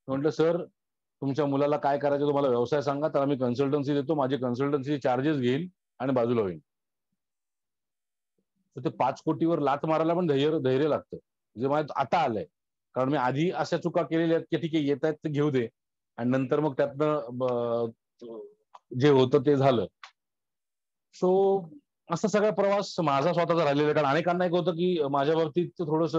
म्हटलं सर तुमच्या मुलाला काय करायचं तुम्हाला व्यवसाय सांगा, तर आम्ही कन्सल्टन्सी देतो, माझे कन्सल्टन्सी चार्जेस घेईल आणि बाजूला होईल. तर ते 5 कोटीवर लात मारायला पण धैर्य धैर्य लागतं, जे माझ्यात आता आलंय. कारण मी आधी अशा चुका केलेल्या आहेत की ठीक आहे, येत आहेत ते घेऊ दे, आणि नंतर मग त्यातनं जे होतं ते झालं. सो असा सगळा प्रवास माझा स्वतःचा राहिलेला आहे. कारण अनेकांना एक होतं की माझ्या बाबतीत थोडस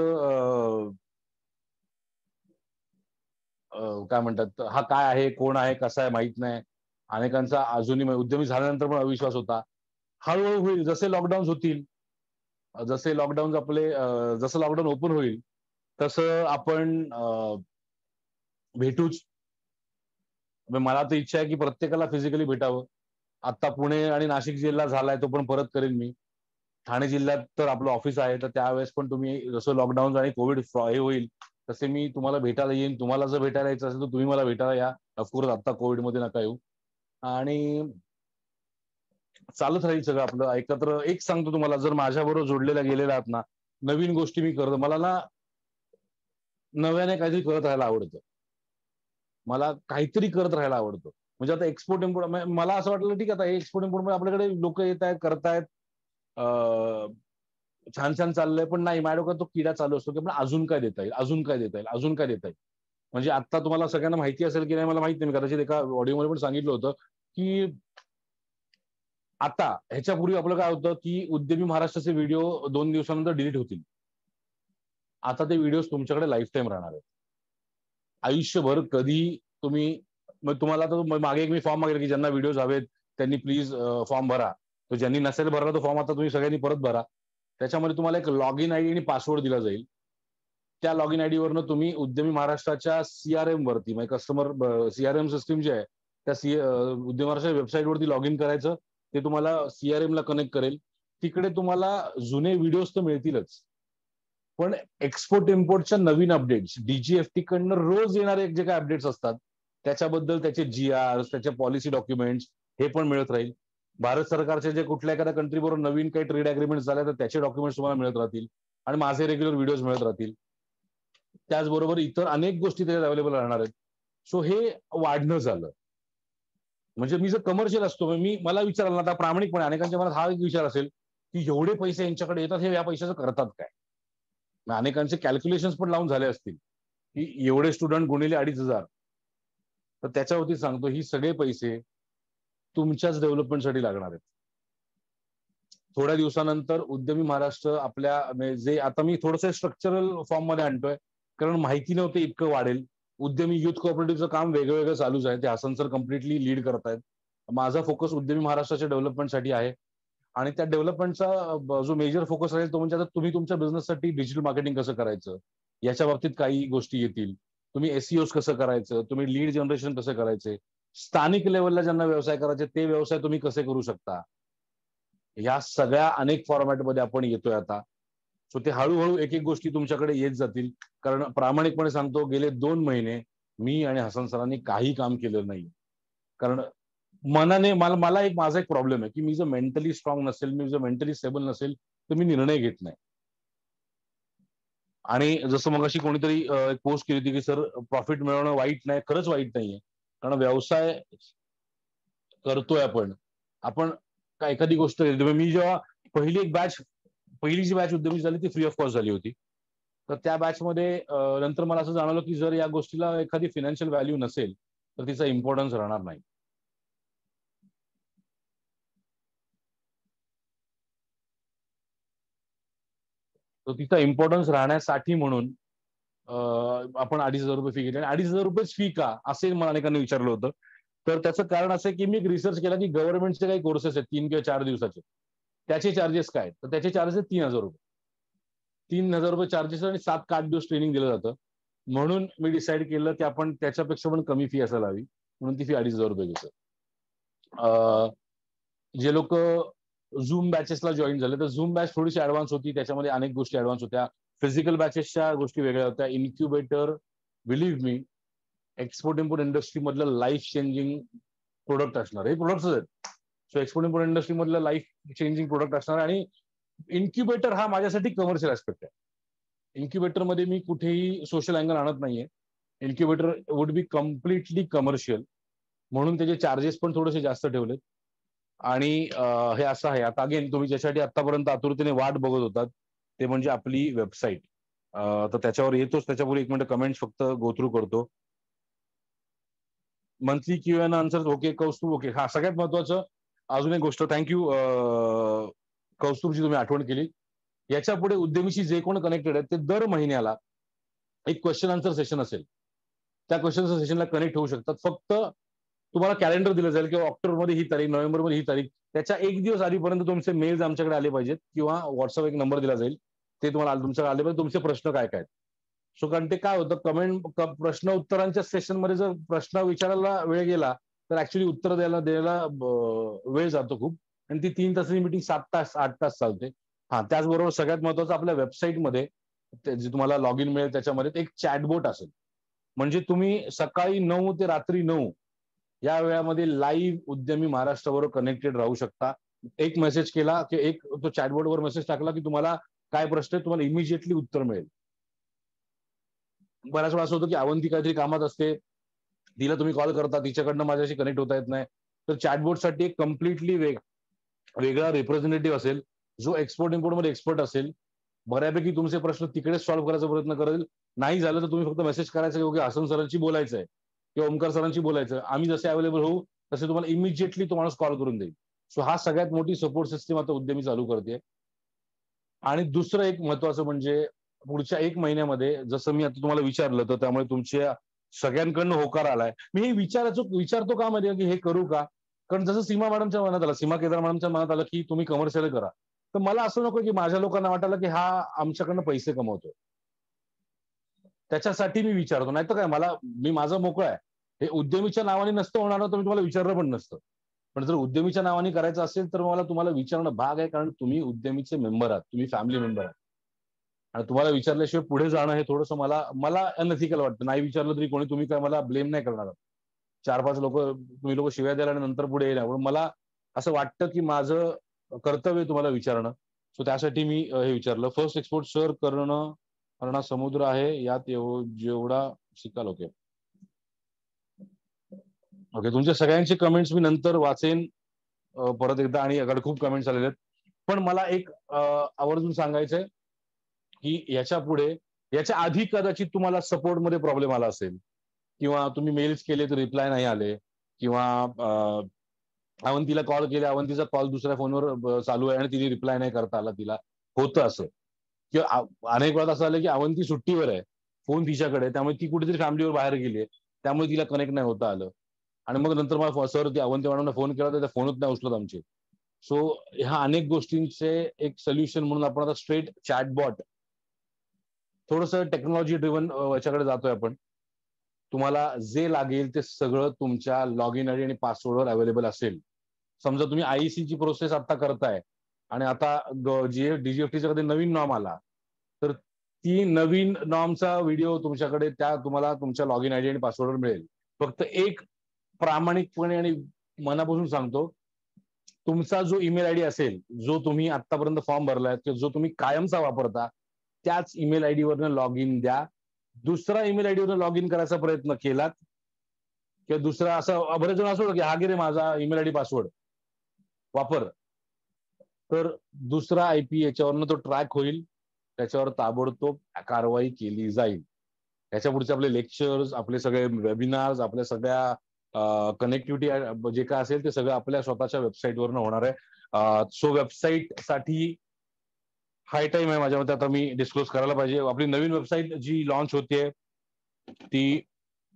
काय म्हणतात, हा काय आहे, कोण आहे, कसा आहे माहित नाही. अनेकांचा अजूनही उद्यमी झाल्यानंतर पण अविश्वास होता. हळूहळू होईल, जसे लॉकडाऊन होतील, जसे लॉकडाऊन आपले जसं लॉकडाऊन ओपन होईल तसं आपण भेटूच. मला तर इच्छा आहे की प्रत्येकाला फिजिकली भेटावं. आता पुणे आणि नाशिक जिल्हा झालाय, तो पण परत करेन मी. ठाणे जिल्ह्यात तर आपलं ऑफिस आहे, तर त्यावेळेस पण तुम्ही जसं लॉकडाऊन आणि कोविड हे होईल तसे मी तुम्हाला भेटायला येईन. तुम्हाला जर भेटायला यायचं असेल तर तुम्ही मला भेटायला या. ऑफकोर्स आता कोविडमध्ये नका येऊ. आणि चालत राहील सगळं आपलं एकत्र. एक सांगतो तुम्हाला, जर माझ्याबरोबर जोडलेला गेलेला आहात ना, नवीन गोष्टी मी करतो. मला ना नव्याने काहीतरी करत राहायला आवडतं. मला काहीतरी करत राहायला आवडतं. म्हणजे आता एक्सपोर्ट इम्पोर्ट मला असं वाटलं ठीक आहे, आता हे एक्सपोर्ट इम्पोर्ट मध्ये आपल्याकडे लोक येत आहेत, करतायत, छान छान चाललंय, पण नाही माझ्या डोक्यात तो किडा चालू असतो की पण अजून काय देता येईल, अजून काय देता येईल, अजून काय देता येईल. म्हणजे आता तुम्हाला सगळ्यांना माहिती असेल की नाही मला माहिती नाही, मी कदाचित एका ऑडिओमध्ये पण सांगितलं होतं की आता ह्याच्यापूर्वी आपलं काय होतं की उद्यमी महाराष्ट्राचे व्हिडिओ 2 दिवसानंतर डिलीट होतील. आता ते व्हिडिओ तुमच्याकडे लाईफ टाईम राहणार आहेत. आयुष्यभर कधी तुम्ही, मग तुम्हाला तर मागे एक मी फॉर्म मागेल की ज्यांना व्हिडिओज हवेत त्यांनी प्लीज फॉर्म भरा. तो ज्यांनी नसेल भरला तो फॉर्म आता तुम्ही सगळ्यांनी परत भरा. त्याच्यामध्ये तुम्हाला एक लॉग इन आयडी आणि पासवर्ड दिला जाईल. त्या लॉग इन आयडी वरनं तुम्ही उद्यमी महाराष्ट्राच्या सीआरएम वरती, म्हणजे कस्टमर सीआरएम सिस्टीम जी आहे त्या उद्यमी महाराष्ट्र वेबसाईट वरती लॉग इन करायचं. ते तुम्हाला सीआरएम ला कनेक्ट करेल. तिकडे तुम्हाला जुने व्हिडिओज तर मिळतीलच, पण एक्सपोर्ट इम्पोर्टच्या नवीन अपडेट्स, डीजीएफटी कडनं रोज येणारे जे काही अपडेट्स असतात त्याच्याबद्दल त्याचे जीआर, त्याचे पॉलिसी डॉक्युमेंट्स हे पण मिळत राहील. भारत सरकारचे जे कुठल्या एखाद्या कंट्री बरोबर नवीन काही ट्रेड अग्रीमेंट झाले तर त्याचे डॉक्युमेंट्स तुम्हाला मिळत राहतील आणि माझे रेग्युलर व्हिडिओज मिळत राहतील. त्याचबरोबर इतर अनेक गोष्टी त्याच्यात अवेलेबल राहणार आहेत. सो हे वाढणं झालं. म्हणजे मी जर कमर्शियल असतो, मी मला विचाराल ना आता प्रामाणिकपणे अनेकांच्या मनात हा एक विचार असेल की एवढे पैसे यांच्याकडे येतात, हे या पैशाचं करतात काय. अनेकांचे कॅल्क्युलेशन पण लावून झाले असतील की एवढे स्टुडंट गुणिले 2,500. तर त्याच्यावरती सांगतो ही सगळे पैसे तुमच्याच डेव्हलपमेंटसाठी लागणार आहेत. थोड्या दिवसानंतर उद्यमी महाराष्ट्र आपल्या जे आता मी थोडंसं स्ट्रक्चरल फॉर्म मध्ये आणतोय, कारण माहिती नव्हतं इतकं वाढेल. उद्यमी युथ कोऑपरेटिव्हचं काम वेगळं चालूच आहे. ते हसन सर कम्प्लिटली लीड करतायत. माझा फोकस उद्यमी महाराष्ट्राच्या डेव्हलपमेंटसाठी आहे. आणि त्या डेव्हलपमेंटचा जो मेजर फोकस राहील तो म्हणजे आता तुम्ही तुमच्या बिझनेससाठी डिजिटल मार्केटिंग कसं करायचं याच्या बाबतीत काही गोष्टी येतील. तुम्ही एसईओस कसं करायचं, तुम्ही लीड जनरेशन कसं करायचे, स्थानिक लेवलला ज्यांना व्यवसाय करायचे ते व्यवसाय तुम्ही कसे करू शकता, या सगळ्या अनेक फॉर्मॅटमध्ये आपण येतोय आता. सो ते हळूहळू एक एक गोष्टी तुमच्याकडे येत जातील. कारण प्रामाणिकपणे सांगतो गेले 2 महिने मी आणि हसन सरांनी काही काम केलेलं नाही. कारण मनाने मला माझा एक प्रॉब्लेम आहे की मी जर मेंटली स्ट्रॉंग नसेल, मी जर मेंटली स्टेबल नसेल तर मी निर्णय घेत नाही. आणि जसं मग अशी कोणीतरी एक पोस्ट केली होती की सर प्रॉफिट मिळवणं वाईट नाही, खरंच वाईट नाहीये. कारण व्यवसाय करतोय आपण आपण काय एखादी गोष्ट, मी जेव्हा पहिली जी बॅच उद्यमी झाली ती फ्री ऑफ कॉस्ट झाली होती. तर त्या बॅचमध्ये नंतर मला असं जाणवलं की जर या गोष्टीला एखादी फायनान्शियल व्हॅल्यू नसेल तर तिचा इम्पॉर्टन्स राहणार नाही. तर तिचा इम्पॉर्टन्स राहण्यासाठी म्हणून आपण 2,500 रुपये फी घेतली. आणि 2,500 रुपयेच फी का असे मला अनेकांनी विचारलं होतं. तर त्याचं कारण असं आहे की मी रिसर्च केला की गव्हर्नमेंटचे काही कोर्सेस आहेत 3 किंवा 4 दिवसाचे, त्याचे चार्जेस काय, तर त्याचे चार्जेस 3,000 रुपये. 3,000 रुपये चार्जेस आणि 7 का 8 दिवस ट्रेनिंग दिलं जातं. म्हणून मी डिसाईड केलं की आपण त्याच्यापेक्षा पण कमी फी असायला हवी, म्हणून ती फी 2,500 रुपये घेतो. जे लोक झूम बॅचेसला जॉईन झाले तर झूम बॅच थोडीशी ऍडव्हान्स होती, त्याच्यामध्ये अनेक गोष्टी ऍडव्हान्स होत्या. फिजिकल बॅचेसच्या गोष्टी वेगळ्या होत्या. इन्क्युबेटर, बिलीव्ह मी, एक्सपोर्ट इम्पोर्ट इंडस्ट्री मधलं लाईफ चेंजिंग प्रोडक्ट असणार, हे प्रोडक्ट्स आहेत. सो एक्सपोर्ट इम्पोर्ट इंडस्ट्री मधलं लाईफ चेंजिंग प्रोडक्ट असणार. आणि इन्क्युबेटर हा माझ्यासाठी कमर्शियल ऍस्पेक्ट आहे. इन्क्युबेटर मध्ये मी कुठेही सोशल अँगल आणत नाहीये. Incubator would be completely commercial, म्हणून त्याचे चार्जेस पण थोडेसे जास्त ठेवलेत. आणि हे असं आहे. आता अगेन तुम्ही ज्यासाठी आतापर्यंत आतुरतेने वाट बघत होतात ते म्हणजे आपली वेबसाईट. तर त्याच्यावर येतोच. त्याच्यापूर्वी 1 मिनिट कमेंट्स फक्त गो थ्रू करतो. Monthly Q N answer okay. Kaustubh okay. हा सगळ्यात महत्वाचं अजून एक गोष्ट, थँक्यू कौस्तुभची तुम्ही आठवण केली. याच्या पुढे उद्यमीशी जे कोण कनेक्टेड आहेत ते दर महिन्याला एक क्वेश्चन आन्सर सेशन असेल. त्या क्वेश्चन सेशनला कनेक्ट होऊ शकतात. फक्त तुम्हाला कॅलेंडर दिलं जाईल किंवा ऑक्टोबरमध्ये ही तारीख, नोव्हेंबरमध्ये ही तारीख, त्याच्या 1 दिवस आधीपर्यंत तुमचे मेल्स आमच्याकडे आले पाहिजेत किंवा व्हॉट्सअप एक नंबर दिला जाईल, ते तुम्हाला तुमच्याकडे आले पाहिजे. तुमचे प्रश्न काय काय. सो कारण ते काय होतं, प्रश्न उत्तरांच्या सेशन मध्ये जर प्रश्न विचारायला वेळ गेला तर ऍक्च्युली उत्तर द्यायला वेळ जातो खूप. आणि ती 3 तासाची मीटिंग 7 तास 8 तास चालते. त्याचबरोबर सगळ्यात महत्वाचं आपल्या वेबसाईटमध्ये जे तुम्हाला लॉग इन मिळेल त्याच्यामध्ये एक चॅटबोट असेल. म्हणजे तुम्ही सकाळी 9 ते रात्री 9 या वेळामध्ये लाईव्ह उद्यमी महाराष्ट्राबरोबर कनेक्टेड राहू शकता. एक मेसेज केला की एक तो चॅटबोटवर मेसेज टाकला की तुम्हाला काय प्रश्न आहे तुम्हाला इमिजिएटली उत्तर मिळेल. बऱ्याच वेळा असं होतं की अवंती काहीतरी कामात असते, तिला तुम्ही कॉल करता, तिच्याकडनं माझ्याशी कनेक्ट होता येत नाही. तर चॅटबोटसाठी एक कम्प्लिटली वेगळा रिप्रेझेंटेटिव्ह असेल, जो एक्सपोर्ट इम्पोर्ट मध्ये एक्सपर्ट असेल. बऱ्यापैकी तुमचे प्रश्न तिकडेच सॉल्व्ह करायचा प्रयत्न करेल. नाही झालं तर तुम्ही फक्त मेसेज करायचा की हसन सरांशी बोलायचं आहे किंवा ओमकार सरांशी बोलायचं, आम्ही जसे अवेलेबल होऊ तसे तुम्हाला इमिजिएटली तो माणूस कॉल करून देईल. सो हा सगळ्यात मोठी सपोर्ट सिस्टीम आता उद्यमी चालू करते. आणि दुसरं एक महत्वाचं म्हणजे पुढच्या 1 महिन्यामध्ये जसं मी आता तुम्हाला विचारलं तर त्यामुळे तुमच्या सगळ्यांकडनं होकार आलाय. मी हे विचारतो का माहिती की हे करू का? कारण जसं सीमा मॅडमच्या मनात आलं, सीमा केदार मॅडमच्या मनात आलं की तुम्ही कमर्शियल करा. तर मला असं नको की माझ्या लोकांना वाटायला की हा आमच्याकडनं पैसे कमवतोय. त्याच्यासाठी मी विचारतो. नाहीतर काय मी माझं मोकळं आहे. हे उद्यमीच्या नावाने नसतं होणार तर मी तुम्हाला विचारलं पण नसतं. पण जर उद्यमीच्या नावाने करायचं असेल तर मला तुम्हाला विचारणं भाग आहे, कारण तुम्ही उद्यमीचे मेंबर आहात, तुम्ही फॅमिली मेंबर आहात. आणि तुम्हाला विचारल्याशिवाय पुढे जाणं हे थोडंसं मला मला अनएथिकल वाटतं. नाही विचारलं तरी कोणी तुम्ही काय मला ब्लेम नाही करणार. 4-5 तुम्ही लोक शिव्या द्याल आणि नंतर पुढे येणार. म्हणून मला असं वाटतं की माझं कर्तव्य तुम्हाला विचारणं. सो त्यासाठी मी हे विचारलं. फर्स्ट एक्सपोर्ट सर करणं समुद्र आहे यात जेवढा शिकाल. ओके ओके, तुमच्या सगळ्यांचे कमेंट्स मी नंतर वाचेन परत एकदा. आणि याकडे खूप कमेंट्स आलेले आहेत. पण मला एक आवर्जून सांगायचंय की याच्या आधी कदाचित तुम्हाला सपोर्टमध्ये प्रॉब्लेम आला असेल किंवा तुम्ही मेल्स केले तर रिप्लाय नाही आले किंवा अवंतीला कॉल केले, अवंतीचा कॉल दुसऱ्या फोनवर चालू आहे आणि तिने रिप्लाय नाही करता आला तिला. होतं असं. किंवा अनेक वेळा असं आलं की अवंती सुट्टीवर आहे, फोन तिच्याकडे, त्यामुळे ती कुठेतरी फॅमिलीवर बाहेर गेली आहे, त्यामुळे तिला कनेक्ट नाही होता आलं. आणि मग नंतर मला सर ती अवंती मॅडमने फोन केला तर त्या फोनच नाही उचलत आमचे. सो ह्या अनेक गोष्टींचे एक सोल्युशन म्हणून आपण आता स्ट्रेट चॅटबॉट, थोडस टेक्नॉलॉजी ड्रिव्हन याच्याकडे जातोय आपण. तुम्हाला जे लागेल ते सगळं तुमच्या लॉग इन आयडी आणि पासवर्डवर अवेलेबल असेल. समजा तुम्ही आयईसी ची प्रोसेस आता करताय आणि आता डीजीएफटीच्या कडे नवीन नॉर्म आला तर ती नवीन नॉर्मचा व्हिडिओ तुमच्याकडे तुम्हाला तुमच्या लॉग इन आयडी आणि पासवर्डवर मिळेल. फक्त एक प्रामाणिकपणे आणि मनापासून सांगतो, तुमचा जो ईमेल आयडी असेल, जो तुम्ही आतापर्यंत फॉर्म भरलाय किंवा जो तुम्ही कायमचा वापरता, त्याच ईमेल आयडी वरनं लॉग इन द्या. दुसरा ईमेल आयडी वरनं लॉग इन करायचा प्रयत्न केलात किंवा दुसरा असं बरेच जण असं की हा गे रे माझा ईमेल आयडी पासवर्ड वापर, तर दुसरा आयपी याच्यावरनं तो ट्रॅक होईल, त्याच्यावर ताबडतोब कारवाई केली जाईल. याच्या पुढचे आपले लेक्चर्स, आपले सगळे वेबिनार्स, आपल्या सगळ्या कनेक्टिव्हिटी जे काय असेल ते सगळं आपल्या स्वतःच्या वेबसाईटवरनं होणार आहे. सो वेबसाईट साठी हाय टाइम आहे माझ्या मते. आता मी डिस्क्लोज करायला पाहिजे. आपली नवीन वेबसाईट जी लॉन्च होते ती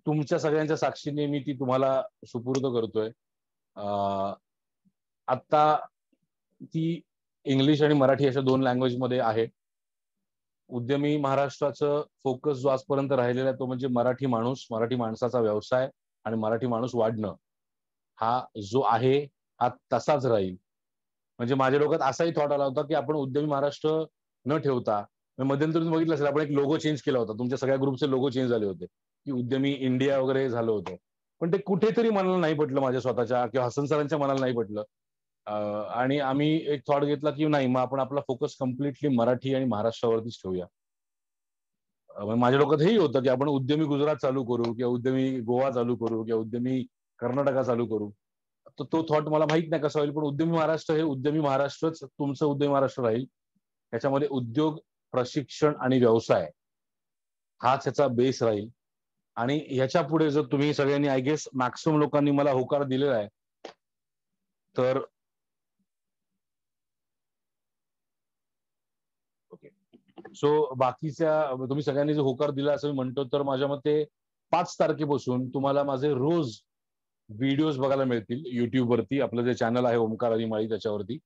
तुमच्या सगळ्यांच्या साक्षीने मी ती तुम्हाला सुपूर्द करतोय. आता ती इंग्लिश आणि मराठी अशा 2 लँग्वेज मध्ये आहे. उद्यमी महाराष्ट्राचं फोकस जो आजपर्यंत राहिलेला आहे तो म्हणजे मराठी माणूस, मराठी माणसाचा व्यवसाय आणि मराठी माणूस वाढणं. हा जो आहे हा तसाच राहील. म्हणजे माझ्या डोक्यात असाही थॉट आला होता की आपण उद्यमी महाराष्ट्र न ठेवता, मध्यंतरी तुम्ही बघितलं असेल आपण एक लोगो चेंज केला होता, तुमच्या सगळ्या ग्रुपचे लोगो चेंज झाले होते की उद्यमी इंडिया वगैरे झालं होतं. पण ते कुठेतरी मनाला नाही पटलं, माझ्या स्वतःच्या किंवा हसन सरांच्या मनाला नाही पटलं. आणि आम्ही एक थॉट घेतला की नाही, मग आपण आपला फोकस कम्प्लिटली मराठी आणि महाराष्ट्रावरतीच ठेवूया. माझ्या डोक्यात हेही होतं की आपण उद्यमी गुजरात चालू करू किंवा उद्यमी गोवा चालू करू किंवा उद्यमी कर्नाटका चालू करू. तर तो थॉट मला माहित नाही कसा होईल, पण उद्यमी महाराष्ट्र हे उद्यमी महाराष्ट्रच तुमचं उद्यमी महाराष्ट्र राहील. त्याच्यामध्ये उद्योग, प्रशिक्षण आणि व्यवसाय हाच ह्याचा बेस राहील. आणि ह्याच्या पुढे जर तुम्ही सगळ्यांनी, आय गेस मॅक्सिमम लोकांनी मला होकार दिलेला आहे, तर सो बाकीच्या तुम्ही सगळ्यांनी जो होकार दिला असं मी म्हणतो, तर माझ्या मते 5 तारखेपासून तुम्हाला माझे रोज व्हिडिओज बघायला मिळतील युट्यूबवरती. आपलं जे चॅनल आहे ओमकार अधिमाळी त्याच्यावरती,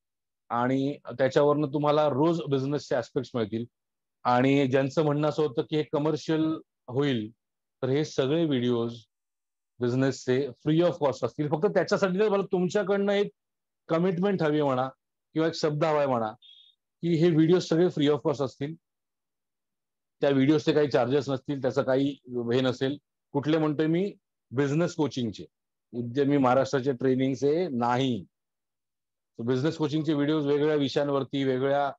आणि त्याच्यावरनं तुम्हाला रोज बिझनेसचे ऍस्पेक्ट्स मिळतील. आणि ज्यांचं म्हणणं असं होतं की हे कमर्शियल होईल, तर हे सगळे व्हिडिओज बिझनेसचे फ्री ऑफ कॉस्ट असतील. फक्त त्याच्यासाठी मला तुमच्याकडनं एक कमिटमेंट हवी म्हणा किंवा एक शब्द हवाय म्हणा की हे व्हिडिओ सगळे फ्री ऑफ कॉस्ट असतील. त्या व्हिडिओचे काही चार्जेस नसतील, त्याचं काही हे नसेल. कुठले म्हणतोय मी? बिझनेस कोचिंगचे, उद्यमी महाराष्ट्राचे ट्रेनिंगचे नाही. बिझनेस कोचिंगचे व्हिडिओ वेगवेगळ्या विषयांवरती, वेगवेगळ्या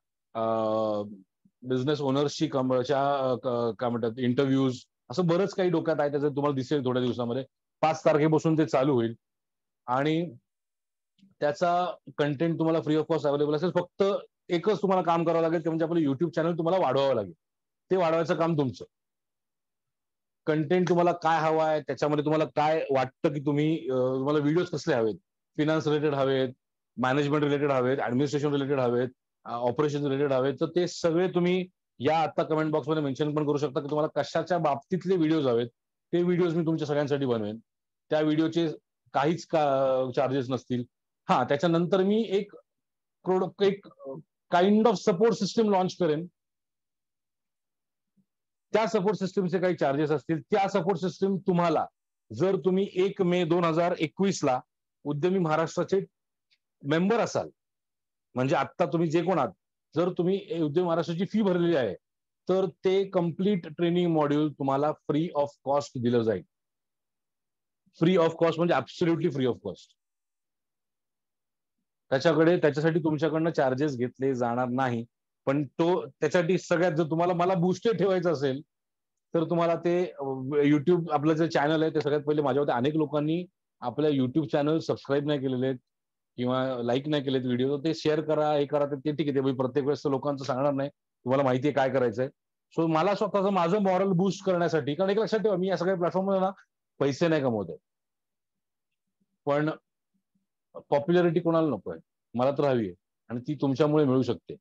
बिझनेस ओनर्सची काय म्हणतात इंटरव्ह्यूज, असं बरंच काही डोक्यात आहे. त्याचं तुम्हाला दिसेल थोड्या दिवसामध्ये. 5 तारखेपासून ते चालू होईल आणि त्याचा कंटेंट तुम्हाला फ्री ऑफ कॉस्ट अवेलेबल असेल. फक्त एकच तुम्हाला काम करावं लागेल, ते म्हणजे आपलं युट्यूब चॅनल तुम्हाला वाढवावं लागेल. ते वाढवायचं काम तुमचं. कंटेंट तुम्हाला काय हवा आहे, त्याच्यामध्ये तुम्हाला काय वाटतं की तुम्हाला व्हिडिओज कसले हवेत, फिनान्स रिलेटेड हवेत, मॅनेजमेंट रिलेटेड हवेत, ऍडमिनिस्ट्रेशन रिलेटेड हवेत, ऑपरेशन रिलेटेड हवेत, तर ते सगळे तुम्ही या आता कमेंट बॉक्समध्ये मेन्शन पण करू शकता की तुम्हाला कशाच्या बाबतीतले व्हिडिओज हवेत. ते व्हिडिओज मी तुमच्या सगळ्यांसाठी बनवेन. त्या व्हिडिओचे काहीच चार्जेस नसतील. हा, त्याच्यानंतर मी एक kind of support system launch करेन. त्या सपोर्ट सिस्टमचे काही चार्जेस असतील. त्या सपोर्ट सिस्टम तुम्हाला, जर तुम्ही 1 मे 2021 ला उद्यमी महाराष्ट्राचे मेंबर असाल, म्हणजे आता तुम्ही जे कोण आहात, जर तुम्ही उद्यमी महाराष्ट्राची फी भरलेली आहे, तर ते कम्प्लीट ट्रेनिंग मॉड्यूल तुम्हाला फ्री ऑफ कॉस्ट दिलं जाईल. फ्री ऑफ कॉस्ट म्हणजे ऍब्सोल्युटली फ्री ऑफ कॉस्ट. त्याच्यासाठी तुमच्याकडनं चार्जेस घेतले जाणार नाही. पण त्याच्यासाठी सगळ्यात, जर तुम्हाला मला बूस्टेड ठेवायचं असेल, तर तुम्हाला ते युट्यूब आपलं जे चॅनल आहे, ते सगळ्यात पहिले माझ्यावरती अनेक लोकांनी आपल्या युट्यूब चॅनल सबस्क्राईब नाही केलेले आहेत किंवा लाईक नाही केलेत व्हिडिओ. ते शेअर करा, हे करा, ते ठीक आहे. ते प्रत्येक वेळेस लोकांचं सांगणार नाही, तुम्हाला माहिती आहे काय करायचंय. सो मला स्वतःचं माझं मॉरल बूस्ट करण्यासाठी, कारण एक लक्षात ठेवा, मी या सगळ्या प्लॅटफॉर्मवर ना पैसे नाही कमवत आहे, पण पॉप्युलॅरिटी कोणाला नकोय, मला तर हवी आहे आणि ती तुमच्यामुळे मिळू शकते.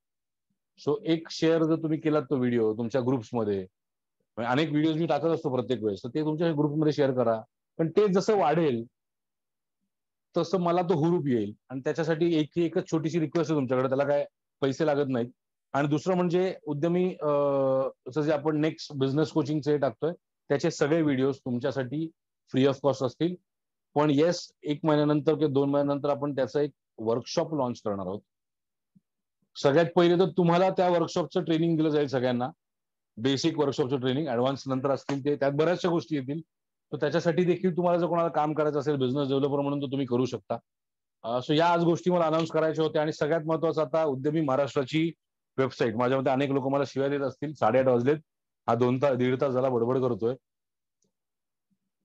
सो एक शेअर जर तुम्ही केलात तो व्हिडिओ तुमच्या ग्रुप्समध्ये, अनेक व्हिडिओज मी टाकत असतो प्रत्येक वेळेस, तर ते तुमच्या ग्रुपमध्ये शेअर करा. पण ते जसं वाढेल तसं मला तो हुरूप येईल. आणि त्याच्यासाठी एकच छोटीशी रिक्वेस्ट आहे तुमच्याकडे, त्याला काय पैसे लागत नाहीत. आणि दुसरं म्हणजे उद्यमी जे आपण नेक्स्ट बिझनेस कोचिंगचे टाकतोय, त्याचे सगळे व्हिडिओज तुमच्यासाठी फ्री ऑफ कॉस्ट असतील. पण येस, 1 महिन्यानंतर किंवा 2 महिन्यानंतर आपण त्याचं एक वर्कशॉप लॉन्च करणार आहोत. सगळ्यात पहिले तर तुम्हाला त्या वर्कशॉपचं ट्रेनिंग दिलं जाईल सगळ्यांना. बेसिक वर्कशॉपचं ट्रेनिंग, ऍडव्हान्स नंतर असतील ते, त्यात बऱ्याचशा गोष्टी येतील. तर त्याच्यासाठी देखील तुम्हाला जर कोणाला काम करायचं असेल बिझनेस डेव्हलपर म्हणून, तर तुम्ही करू शकता. सो या आज गोष्टी मला अनाऊन्स करायच्या होत्या. आणि सगळ्यात महत्वाचं, आता उद्यमी महाराष्ट्राची वेबसाईट, माझ्यामध्ये अनेक लोक मला शिवाय देत असतील, 8:30 वाजलेत, हा 1.5 तास झाला बडबड करतोय.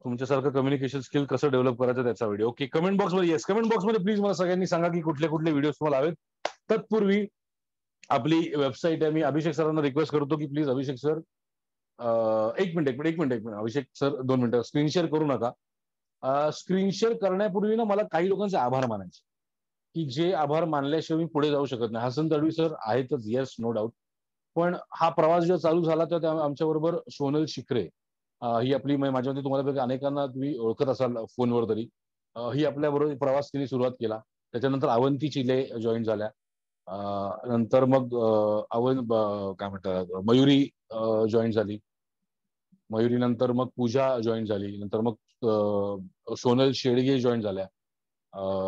तुमच्यासारखं कम्युनिकेशन स्किल कसं डेव्हलप करायचं त्याचा व्हिडिओ. ओके, कमेंट बॉक्समध्ये, येस, कमेंट बॉक्समध्ये प्लीज मला सगळ्यांनी सांगा की कुठले कुठले व्हिडिओ तुम्हाला हवेत. तत्पूर्वी आपली वेबसाईट आहे, मी अभिषेक सरांना रिक्वेस्ट करतो की प्लीज अभिषेक सर, एक मिनिट अभिषेक सर, 2 मिनिटं स्क्रीन शेअर करू नका. स्क्रीन शेअर करण्यापूर्वी ना मला काही लोकांचे आभार मानायचे, की जे आभार मानल्याशिवाय मी पुढे जाऊ शकत नाही. हसन तडवी सर आहेतच, येस, नो डाऊट. पण हा प्रवास जेव्हा चालू झाला तेव्हा आमच्या बरोबर सोनल शिखरे, ही आपली, माझ्यामध्ये तुम्हाला अनेकांना तुम्ही ओळखत असाल फोनवर तरी, ही आपल्या बरोबर प्रवास तिने सुरुवात केला. त्याच्यानंतर अवंती चिले जॉईन झाल्या. नंतर मग काय म्हणतात, मयुरी जॉईन झाली. मयुरी नंतर मग पूजा जॉईन झाली. नंतर मग सोनल शेडगे जॉईन झाल्या.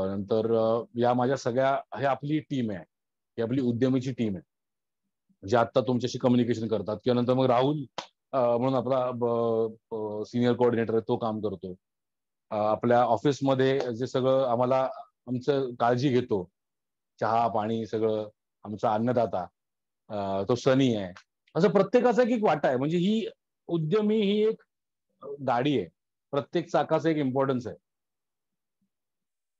नंतर या माझ्या सगळ्या, हे आपली टीम आहे, ही आपली उद्यमीची टीम आहे, जे आता तुमच्याशी कम्युनिकेशन करतात. किंवा नंतर मग राहुल म्हणून आपला सिनियर कोऑर्डिनेटर आहे, तो काम करतो. आपल्या ऑफिसमध्ये जे सगळं आम्हाला आमचं काळजी घेतो, चहा पाणी सगळं, आमचा अन्नदाता तो सनी आहे. असं प्रत्येकाचा एक वाटा आहे. म्हणजे ही उद्यमी ही एक गाडी आहे, प्रत्येक चाकाचा एक इम्पॉर्टन्स आहे.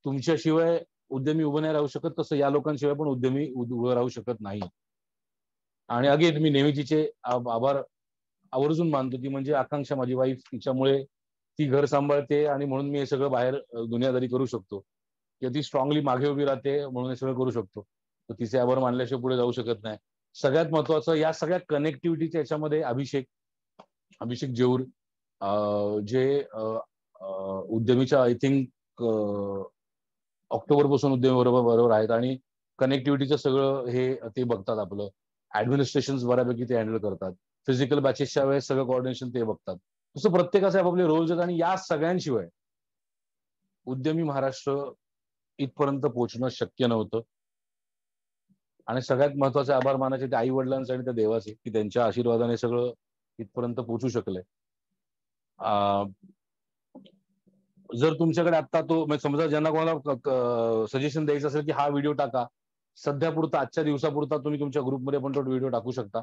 तुमच्याशिवाय उद्यमी उभं नाही राहू शकत, तसं या लोकांशिवाय पण उद्यमी उभं राहू शकत नाही. आणि अगेन मी नेहमी तिचे आभार आवर्जून मानतो. ती म्हणजे आकांक्षा, माझी वाईफ, तिच्यामुळे ती घर सांभाळते आणि म्हणून मी हे सगळं बाहेर दुनियादारी करू शकतो. किंवा ती स्ट्रॉंगली मागे उभी राहते म्हणून हे सगळं करू शकतो. तर तिचे आभार मानल्याशिवाय पुढे जाऊ शकत नाही. सगळ्यात महत्वाचं, या सगळ्या कनेक्टिव्हिटीच्या याच्यामध्ये अभिषेक जेऊर, जे उद्यमीच्या आय थिंक ऑक्टोबर पासून उद्यमी बरोबर आहेत आणि कनेक्टिव्हिटीचं सगळं हे ते बघतात. आपलं ऍडमिनिस्ट्रेशन बऱ्यापैकी ते हँडल करतात. फिजिकल बॅचेसच्या वेळेस सगळं कोऑर्डिनेशन ते बघतात. तसं प्रत्येकाचे आपापले रोल्स आहेत. आणि या सगळ्यांशिवाय उद्यमी महाराष्ट्र इथपर्यंत पोहोचणं शक्य नव्हतं. आणि सगळ्यात महत्वाचे आभार मानायचे ते आई वडिलांचे आणि त्या देवाचे, की त्यांच्या आशीर्वादाने सगळं इथपर्यंत पोहोचू शकलंय. जर तुमच्याकडे आता तो म्हणजे समजा ज्यांना कोणाला सजेशन द्यायचं असेल की हा व्हिडिओ टाका, सध्या पुरता आजच्या दिवसापुरता तुम्ही तुमच्या ग्रुपमध्ये पण तो व्हिडिओ टाकू शकता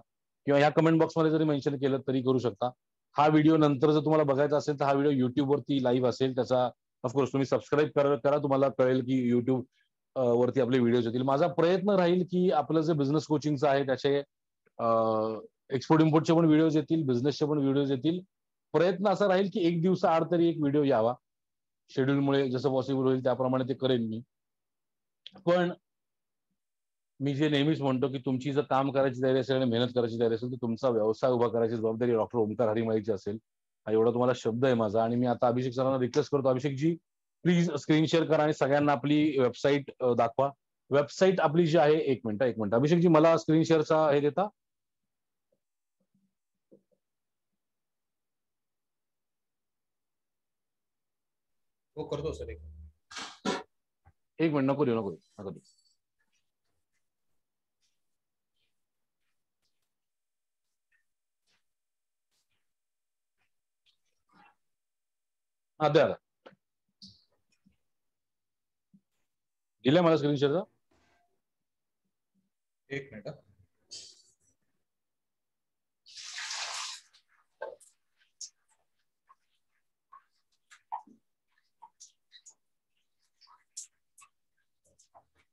किंवा ह्या कमेंट बॉक्समध्ये जरी मेन्शन केलं तरी करू शकता. हा व्हिडिओ नंतर जर तुम्हाला बघायचा असेल तर हा व्हिडिओ युट्यूबवरती लाईव्ह असेल. त्याचा ऑफकोर्स तुम्ही सबस्क्राईब करा, तुम्हाला कळेल की युट्यूब वरती आपले व्हिडिओज येतील. माझा प्रयत्न राहील की आपलं जे बिझनेस कोचिंगचं आहे त्याचे एक्सपोर्ट इम्पोर्टचे पण व्हिडिओज येतील, बिझनेसचे पण व्हिडिओज येतील. प्रयत्न असा राहील की एक दिवसाआड तरी एक व्हिडिओ यावा. शेड्यूलमुळे जसं पॉसिबल होईल त्याप्रमाणे ते करेन मी. पण मी जे नेहमीच म्हणतो की तुमची जर काम करायची तयारी असेल आणि मेहनत करायची तयारी असेल तर तुमचा व्यवसाय उभा करायची जबाबदारी डॉक्टर ओमकार हरिमाळीची असेल. हा एवढा तुम्हाला शब्द आहे माझा. आणि मी आता अभिषेक सरांना रिक्वेस्ट करतो, अभिषेकजी प्लीज स्क्रीन शेअर करा आणि सगळ्यांना आपली वेबसाईट दाखवा. वेबसाईट आपली जी आहे, एक मिनिट अभिषेकजी मला स्क्रीन शेअरचा हे देता. हो करतो सर. एक मिनिट, नको देऊ. हा द्या, दिलाय मला स्क्रीन शेअरचा. एक मिनिट.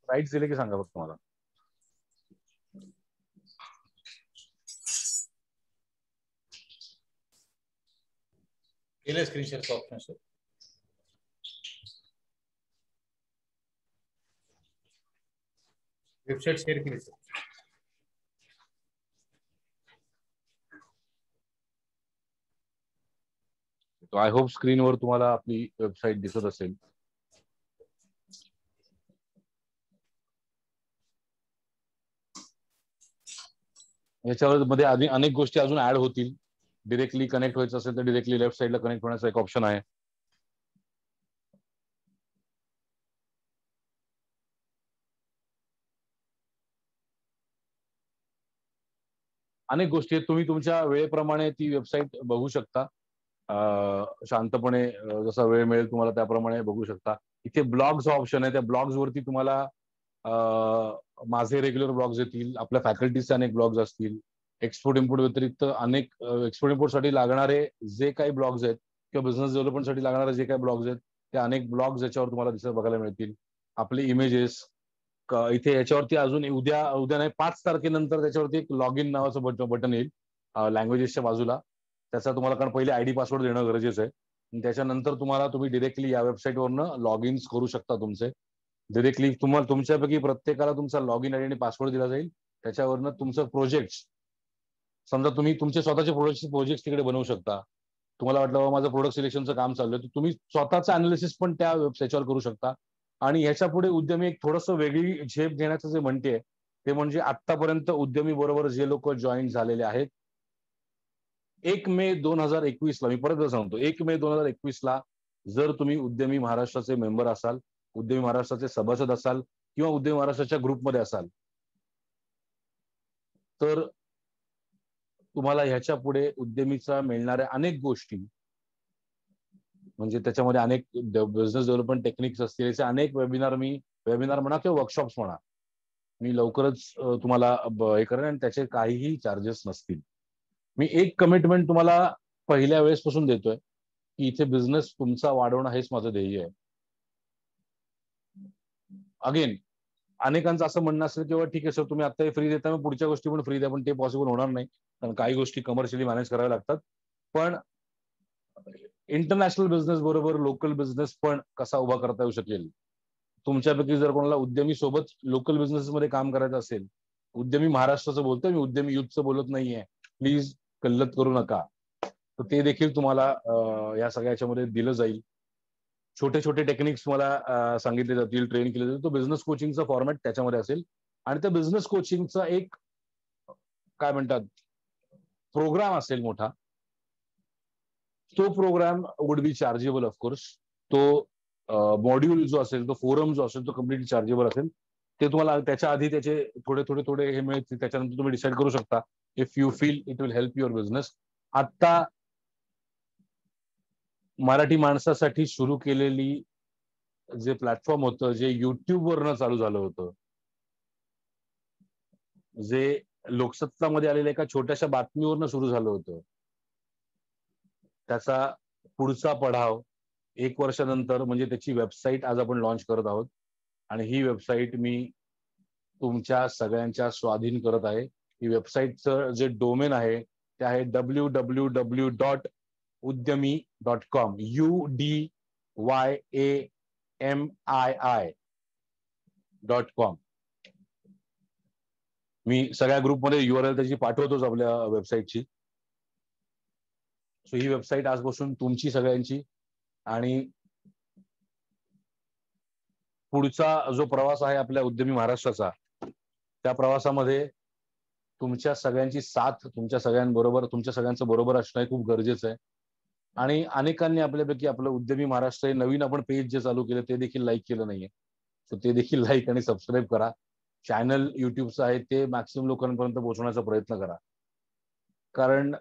राईट्स दिले की सांगा फक्त मला. केलं स्क्रीन शेअरचं ऑप्शन सर. वेबसाईट शेअर केली सर. आय होप स्क्रीनवर तुम्हाला आपली वेबसाईट दिसत असेल. याच्यावर मध्ये अनेक गोष्टी अजून ऍड होतील. डिरेक्टली कनेक्ट व्हायचं असेल तर डिरेक्टली लेफ्ट साईडला कनेक्ट होण्याचा एक ऑप्शन आहे. अनेक गोष्टी आहेत, तुम्ही तुमच्या वेळेप्रमाणे ती वेबसाईट बघू शकता. शांतपणे जसा वेळ मिळेल तुम्हाला त्याप्रमाणे बघू शकता. इथे ब्लॉग्स ऑप्शन आहे, त्या ब्लॉग्स वरती तुम्हाला माझे रेग्युलर ब्लॉग्स येतील, आपल्या फॅकल्टीचे अनेक ब्लॉग्स असतील. एक्सपोर्ट इम्पोर्ट व्यतिरिक्त अनेक एक्सपोर्ट इम्पोर्ट साठी लागणारे जे काही ब्लॉग्स आहेत किंवा बिझनेस डेव्हलपमेंटसाठी लागणारे जे काही ब्लॉग्स आहेत ते अनेक ब्लॉग्स याच्यावर तुम्हाला बघायला मिळतील. आपले इमेजेस इथे याच्यावरती अजून उद्या नाही 5 तारखेनंतर त्याच्यावरती एक लॉग इन नावाचं बटन येईल लँग्वेजेसच्या बाजूला. त्याचा तुम्हाला कारण पहिले आयडी पासवर्ड देणं गरजेचं आहे. त्याच्यानंतर तुम्ही डिरेक्टली या वेबसाईटवरनं लॉग इन करू शकता तुमचे. डिरेक्टली तुम्हाला तुमच्यापैकी प्रत्येकाला तुमचा लॉग इन आयडी आणि पासवर्ड दिला जाईल. त्याच्यावरनं तुमचं प्रोजेक्ट, समजा तुम्ही तुमचे स्वतःचे प्रोजेक्ट तिकडे बनवू शकता. तुम्हाला वाटलं बाबा माझं प्रोडक्ट सिलेक्शनचं काम चालू आहे तर तुम्ही स्वतःचं अनालिसिस पण त्या वेबसाईटवर करू शकता. आणि ह्याच्या पुढे उद्यमी एक थोडंसं वेगळी झेप घेण्याचं जे म्हणते ते म्हणजे आतापर्यंत उद्यमी बरोबर जे लोक जॉईन झालेले आहेत 1 मे 2021 ला, मी परत सांगतो 1 मे 2021 ला जर तुम्ही उद्यमी महाराष्ट्राचे मेंबर असाल, उद्यमी महाराष्ट्राचे सभासद असाल किंवा उद्यमी महाराष्ट्राच्या ग्रुपमध्ये असाल तर तुम्हाला ह्याच्या पुढे उद्यमीचा मिळणाऱ्या अनेक गोष्टी म्हणजे त्याच्यामध्ये अनेक बिझनेस डेव्हलपमेंट टेक्निक्स असतील, याचे अनेक वेबिनार म्हणा किंवा वर्कशॉप्स म्हणा मी लवकरच तुम्हाला हे करेन आणि त्याचे काहीही चार्जेस नसतील. मी एक कमिटमेंट तुम्हाला पहिल्या वेळेसपासून देतोय की इथे बिझनेस तुमचा वाढवणं हेच माझं ध्येय आहे. अगेन अनेकांचं असं म्हणणं असेल की ठीक आहे सर तुम्ही आता फ्री देता मग पुढच्या गोष्टी पण फ्री द्या, पण ते पॉसिबल होणार नाही कारण काही गोष्टी कमर्शियली मॅनेज कराव्या लागतात. पण इंटरनॅशनल बिझनेस बरोबर लोकल बिझनेस पण कसा उभा करता येऊ शकेल. तुमच्यापैकी जर कोणाला उद्यमी सोबत लोकल बिझनेस मध्ये काम करायचं असेल, उद्यमी महाराष्ट्राचं बोलतोय मी, उद्यमी युथचं बोलत नाहीये, प्लीज कल्लत करू नका. तर ते देखील तुम्हाला या सगळ्याच्यामध्ये दिलं जाईल. छोटे छोटे टेक्निक्स मला सांगितले जातील, ट्रेन केले जातील. तो बिझनेस कोचिंगचा फॉर्मॅट त्याच्यामध्ये असेल आणि त्या बिझनेस कोचिंगचा एक काय म्हणतात प्रोग्राम असेल मोठा. तो program would be chargeable of course. तो मॉड्यूल जो असेल, तो फोरम जो असेल तो कम्प्लिटली चार्जेबल असेल. ते तुम्हाला त्याच्या आधी त्याचे थोडे हे मिळतील, त्याच्यानंतर तुम्ही डिसाईड करू शकता if you feel it will help your business. आता मराठी माणसासाठी सुरू केलेली जे प्लॅटफॉर्म होतं, जे युट्यूबवरनं चालू झालं होतं, जे लोकसत्तामध्ये आलेल्या एका छोट्याशा बातमीवरनं सुरू झालं होतं, त्याचा पुढचा पडाव 1 वर्षानंतर म्हणजे त्याची वेबसाईट आज आपण लॉन्च करत आहोत. आणि ही वेबसाईट मी तुमच्या सगळ्यांच्या स्वाधीन करत आहे. ही वेबसाईटचं जे डोमेन आहे ते आहे www.udyami.com UDYAMII.com. मी सगळ्या ग्रुपमध्ये URL त्याची पाठवतोच आपल्या वेबसाईटची. सो ही वेबसाईट आजपासून तुमची सगळ्यांची. आणि पुढचा जो प्रवास आहे आपल्या उद्यमी महाराष्ट्राचा, त्या प्रवासामध्ये तुमच्या सगळ्यांची साथ, तुमच्या सगळ्यांचं बरोबर असणं खूप गरजेचं आहे. आणि अनेकांनी आपल्यापैकी आपलं उद्यमी महाराष्ट्र हे नवीन आपण पेज जे चालू केलं ते देखील लाईक केलं नाहीये. तर ते देखील लाईक आणि सबस्क्राईब करा. चॅनल युट्यूबचं आहे ते मॅक्सिमम लोकांपर्यंत पोहोचवण्याचा प्रयत्न करा. कारण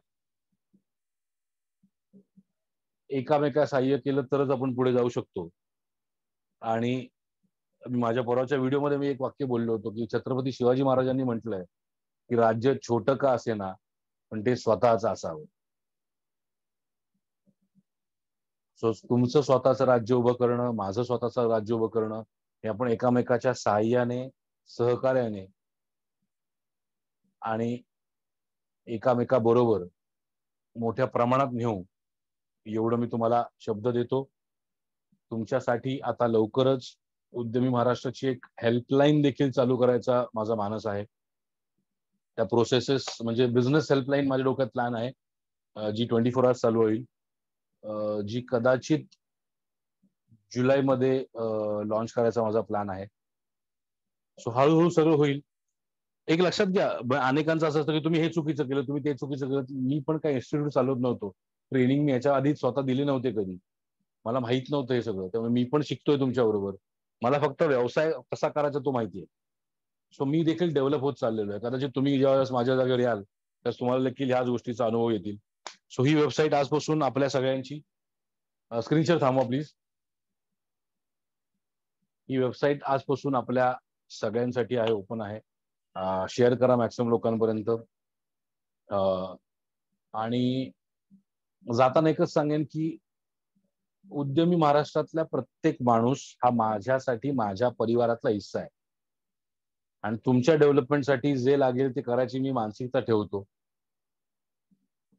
एकामेका सहाय्य केलं तरच आपण पुढे जाऊ शकतो. आणि माझ्या परवाच्या व्हिडिओमध्ये मी एक वाक्य बोललो होतो की छत्रपती शिवाजी महाराजांनी म्हटलंय की राज्य छोटं का असेना पण ते स्वतःच असावं. सो तुमचं स्वतःचं राज्य उभं करणं, माझं स्वतःचं राज्य उभं करणं, हे आपण एकामेकाच्या सहाय्याने, सहकार्याने आणि एकामेकाबरोबर मोठ्या प्रमाणात नेऊ, एवढं मी तुम्हाला शब्द देतो. तुमच्यासाठी आता लवकरच उद्यमी महाराष्ट्राची एक हेल्पलाईन देखील चालू करायचा माझा मानस आहे. त्या प्रोसेसेस म्हणजे बिझनेस हेल्पलाईन माझ्या डोक्यात प्लॅन आहे, जी 24 आवर्स चालू होईल, जी कदाचित जुलैमध्ये लॉन्च करायचा माझा प्लॅन आहे. सो हळूहळू सगळं होईल. एक लक्षात घ्या, अनेकांचं असं असतं की तुम्ही हे चुकीचं केलं, तुम्ही ते चुकीचं केलं. मी पण काही इन्स्टिट्यूट चालवत नव्हतो. ट्रेनिंग मी याच्या आधी स्वतः दिली नव्हते कधी. मला माहित नव्हतं हे सगळं. त्यामुळे मी पण शिकतोय तुमच्या बरोबर. मला फक्त व्यवसाय कसा करायचा तो माहितीये. सो मी देखील डेव्हलप होत चाललेलो आहे. कदाचित तुम्ही ज्यावेळेस माझ्या जागेवर याल त्यावेळेस तुम्हाला देखील ह्याच गोष्टीचा अनुभव येतील. सो ही वेबसाईट आजपासून आपल्या सगळ्यांची, स्क्रीनशॉट थांबवा प्लीज. ही वेबसाईट आजपासून आपल्या सगळ्यांसाठी आहे, ओपन आहे. शेअर करा मॅक्सिमम लोकांपर्यंत. आणि जाताना एकच सांगेन की उद्यमी महाराष्ट्रातला प्रत्येक माणूस हा माझ्यासाठी माझ्या परिवारातला हिस्सा आहे. आणि तुमच्या डेव्हलपमेंटसाठी जे लागेल ते करायची मी मानसिकता ठेवतो.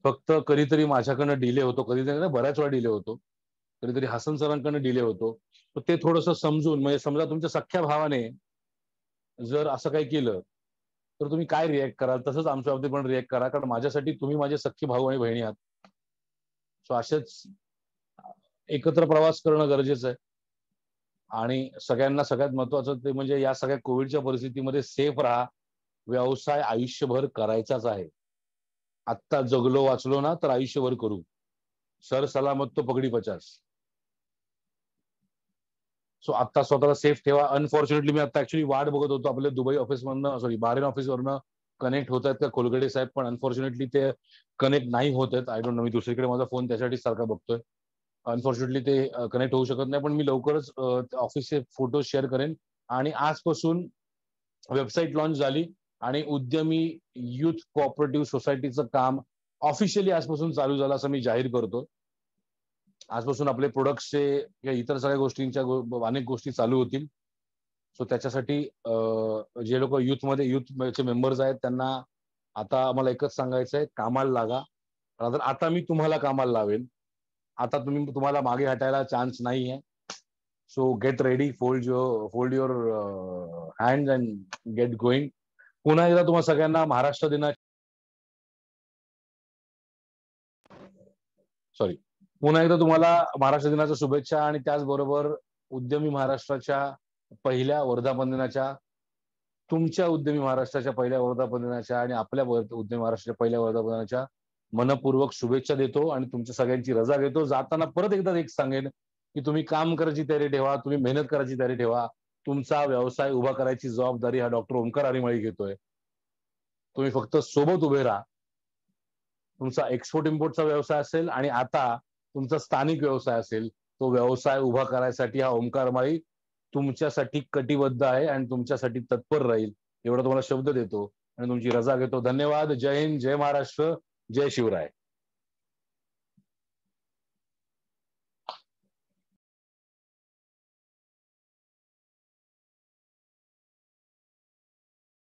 फक्त कधीतरी माझ्याकडनं डिले होतो, कधीतरी बऱ्याच वेळा डिले होतो, कधीतरी हसन सरांकडनं डिले होतो. तर ते थोडंसं समजून, म्हणजे समजा तुमच्या सख्ख्या भावाने जर असं काही केलं तर तुम्ही काय रिॲक्ट कराल, तसंच आमच्या बाबतीत पण रिॲक्ट करा. कारण माझ्यासाठी तुम्ही माझे सख्खे भाऊ आणि बहिणी आहात. सो असेच एकत्र प्रवास करणं गरजेचं आहे. आणि सगळ्यांना सगळ्यात महत्वाचं ते म्हणजे या सगळ्या कोविडच्या परिस्थितीमध्ये सेफ राहा. व्यवसाय आयुष्यभर करायचाच आहे. आत्ता जगलो वाचलो ना तर आयुष्यभर करू. सर सलामत तो पगडी 50. सो आता स्वतःला सेफ ठेवा. अनफॉर्च्युनेटली मी आता ऍक्च्युली वाट बघत होतो आपल्या दुबई ऑफिसमधनं, सॉरी बाहेर ऑफिसवरनं कनेक्ट होत आहेत का खोलगडे साहेब, पण अनफॉर्च्युनेटली ते कनेक्ट नाही होत आहेत. आय डोंट नो, मी दुसरीकडे माझा फोन त्यासाठी सारखा बघतोय. अनफॉर्च्युनेटली ते कनेक्ट होऊ शकत नाही. पण मी लवकरच ऑफिसचे फोटो शेअर करेन. आणि आजपासून वेबसाईट लॉन्च झाली आणि उद्यमी युथ कोऑपरेटिव्ह सोसायटीचं काम ऑफिशियली आजपासून चालू झालं असं मी जाहीर करतो. आजपासून आपले प्रोडक्ट्सचे या इतर सगळ्या गोष्टींच्या अनेक गोष्टी चालू होतील. सो त्याच्यासाठी जे लोक युथचे मेंबर्स आहेत त्यांना आता मला एकच सांगायचं आहे, कामाला लागा. आता मी तुम्हाला कामाला लावेन. आता तुम्हाला मागे हटायला चान्स नाही आहे. So get ready, fold your hand and get going. पुन्हा एकदा तुम्हाला सगळ्यांना महाराष्ट्र दिना पुन्हा एकदा तुम्हाला महाराष्ट्र दिनाच्या शुभेच्छा. आणि त्याचबरोबर उद्यमी महाराष्ट्राच्या पहिल्या वर्धापन दिनाच्या, तुमच्या उद्यमी महाराष्ट्राच्या पहिल्या वर्धापन दिनाच्या आणि आपल्या उद्यमी महाराष्ट्राच्या पहिल्या वर्धापन दिनाच्या मनपूर्वक शुभेच्छा देतो आणि तुमच्या सगळ्यांची रजा घेतो. जाताना परत एकदा एक सांगेन की तुम्ही काम करायची तयारी ठेवा, तुम्ही मेहनत करायची तयारी ठेवा. तुमचा व्यवसाय उभा करायची जबाबदारी हा डॉक्टर ओमकार हरिमाळी घेतोय. तुम्ही फक्त सोबत उभे राहा. तुमचा एक्सपोर्ट इम्पोर्टचा व्यवसाय असेल आणि आता तुमचा स्थानिक व्यवसाय असेल, तो व्यवसाय उभा करायसाठी हा ओमकार हरिमाळी तुमच्यासाठी कटिबद्ध आहे आणि तुमच्यासाठी तत्पर राहील, एवढा तुम्हाला शब्द देतो आणि तुमची रजा घेतो. धन्यवाद. जय हिंद, जय महाराष्ट्र, जय शिवराय.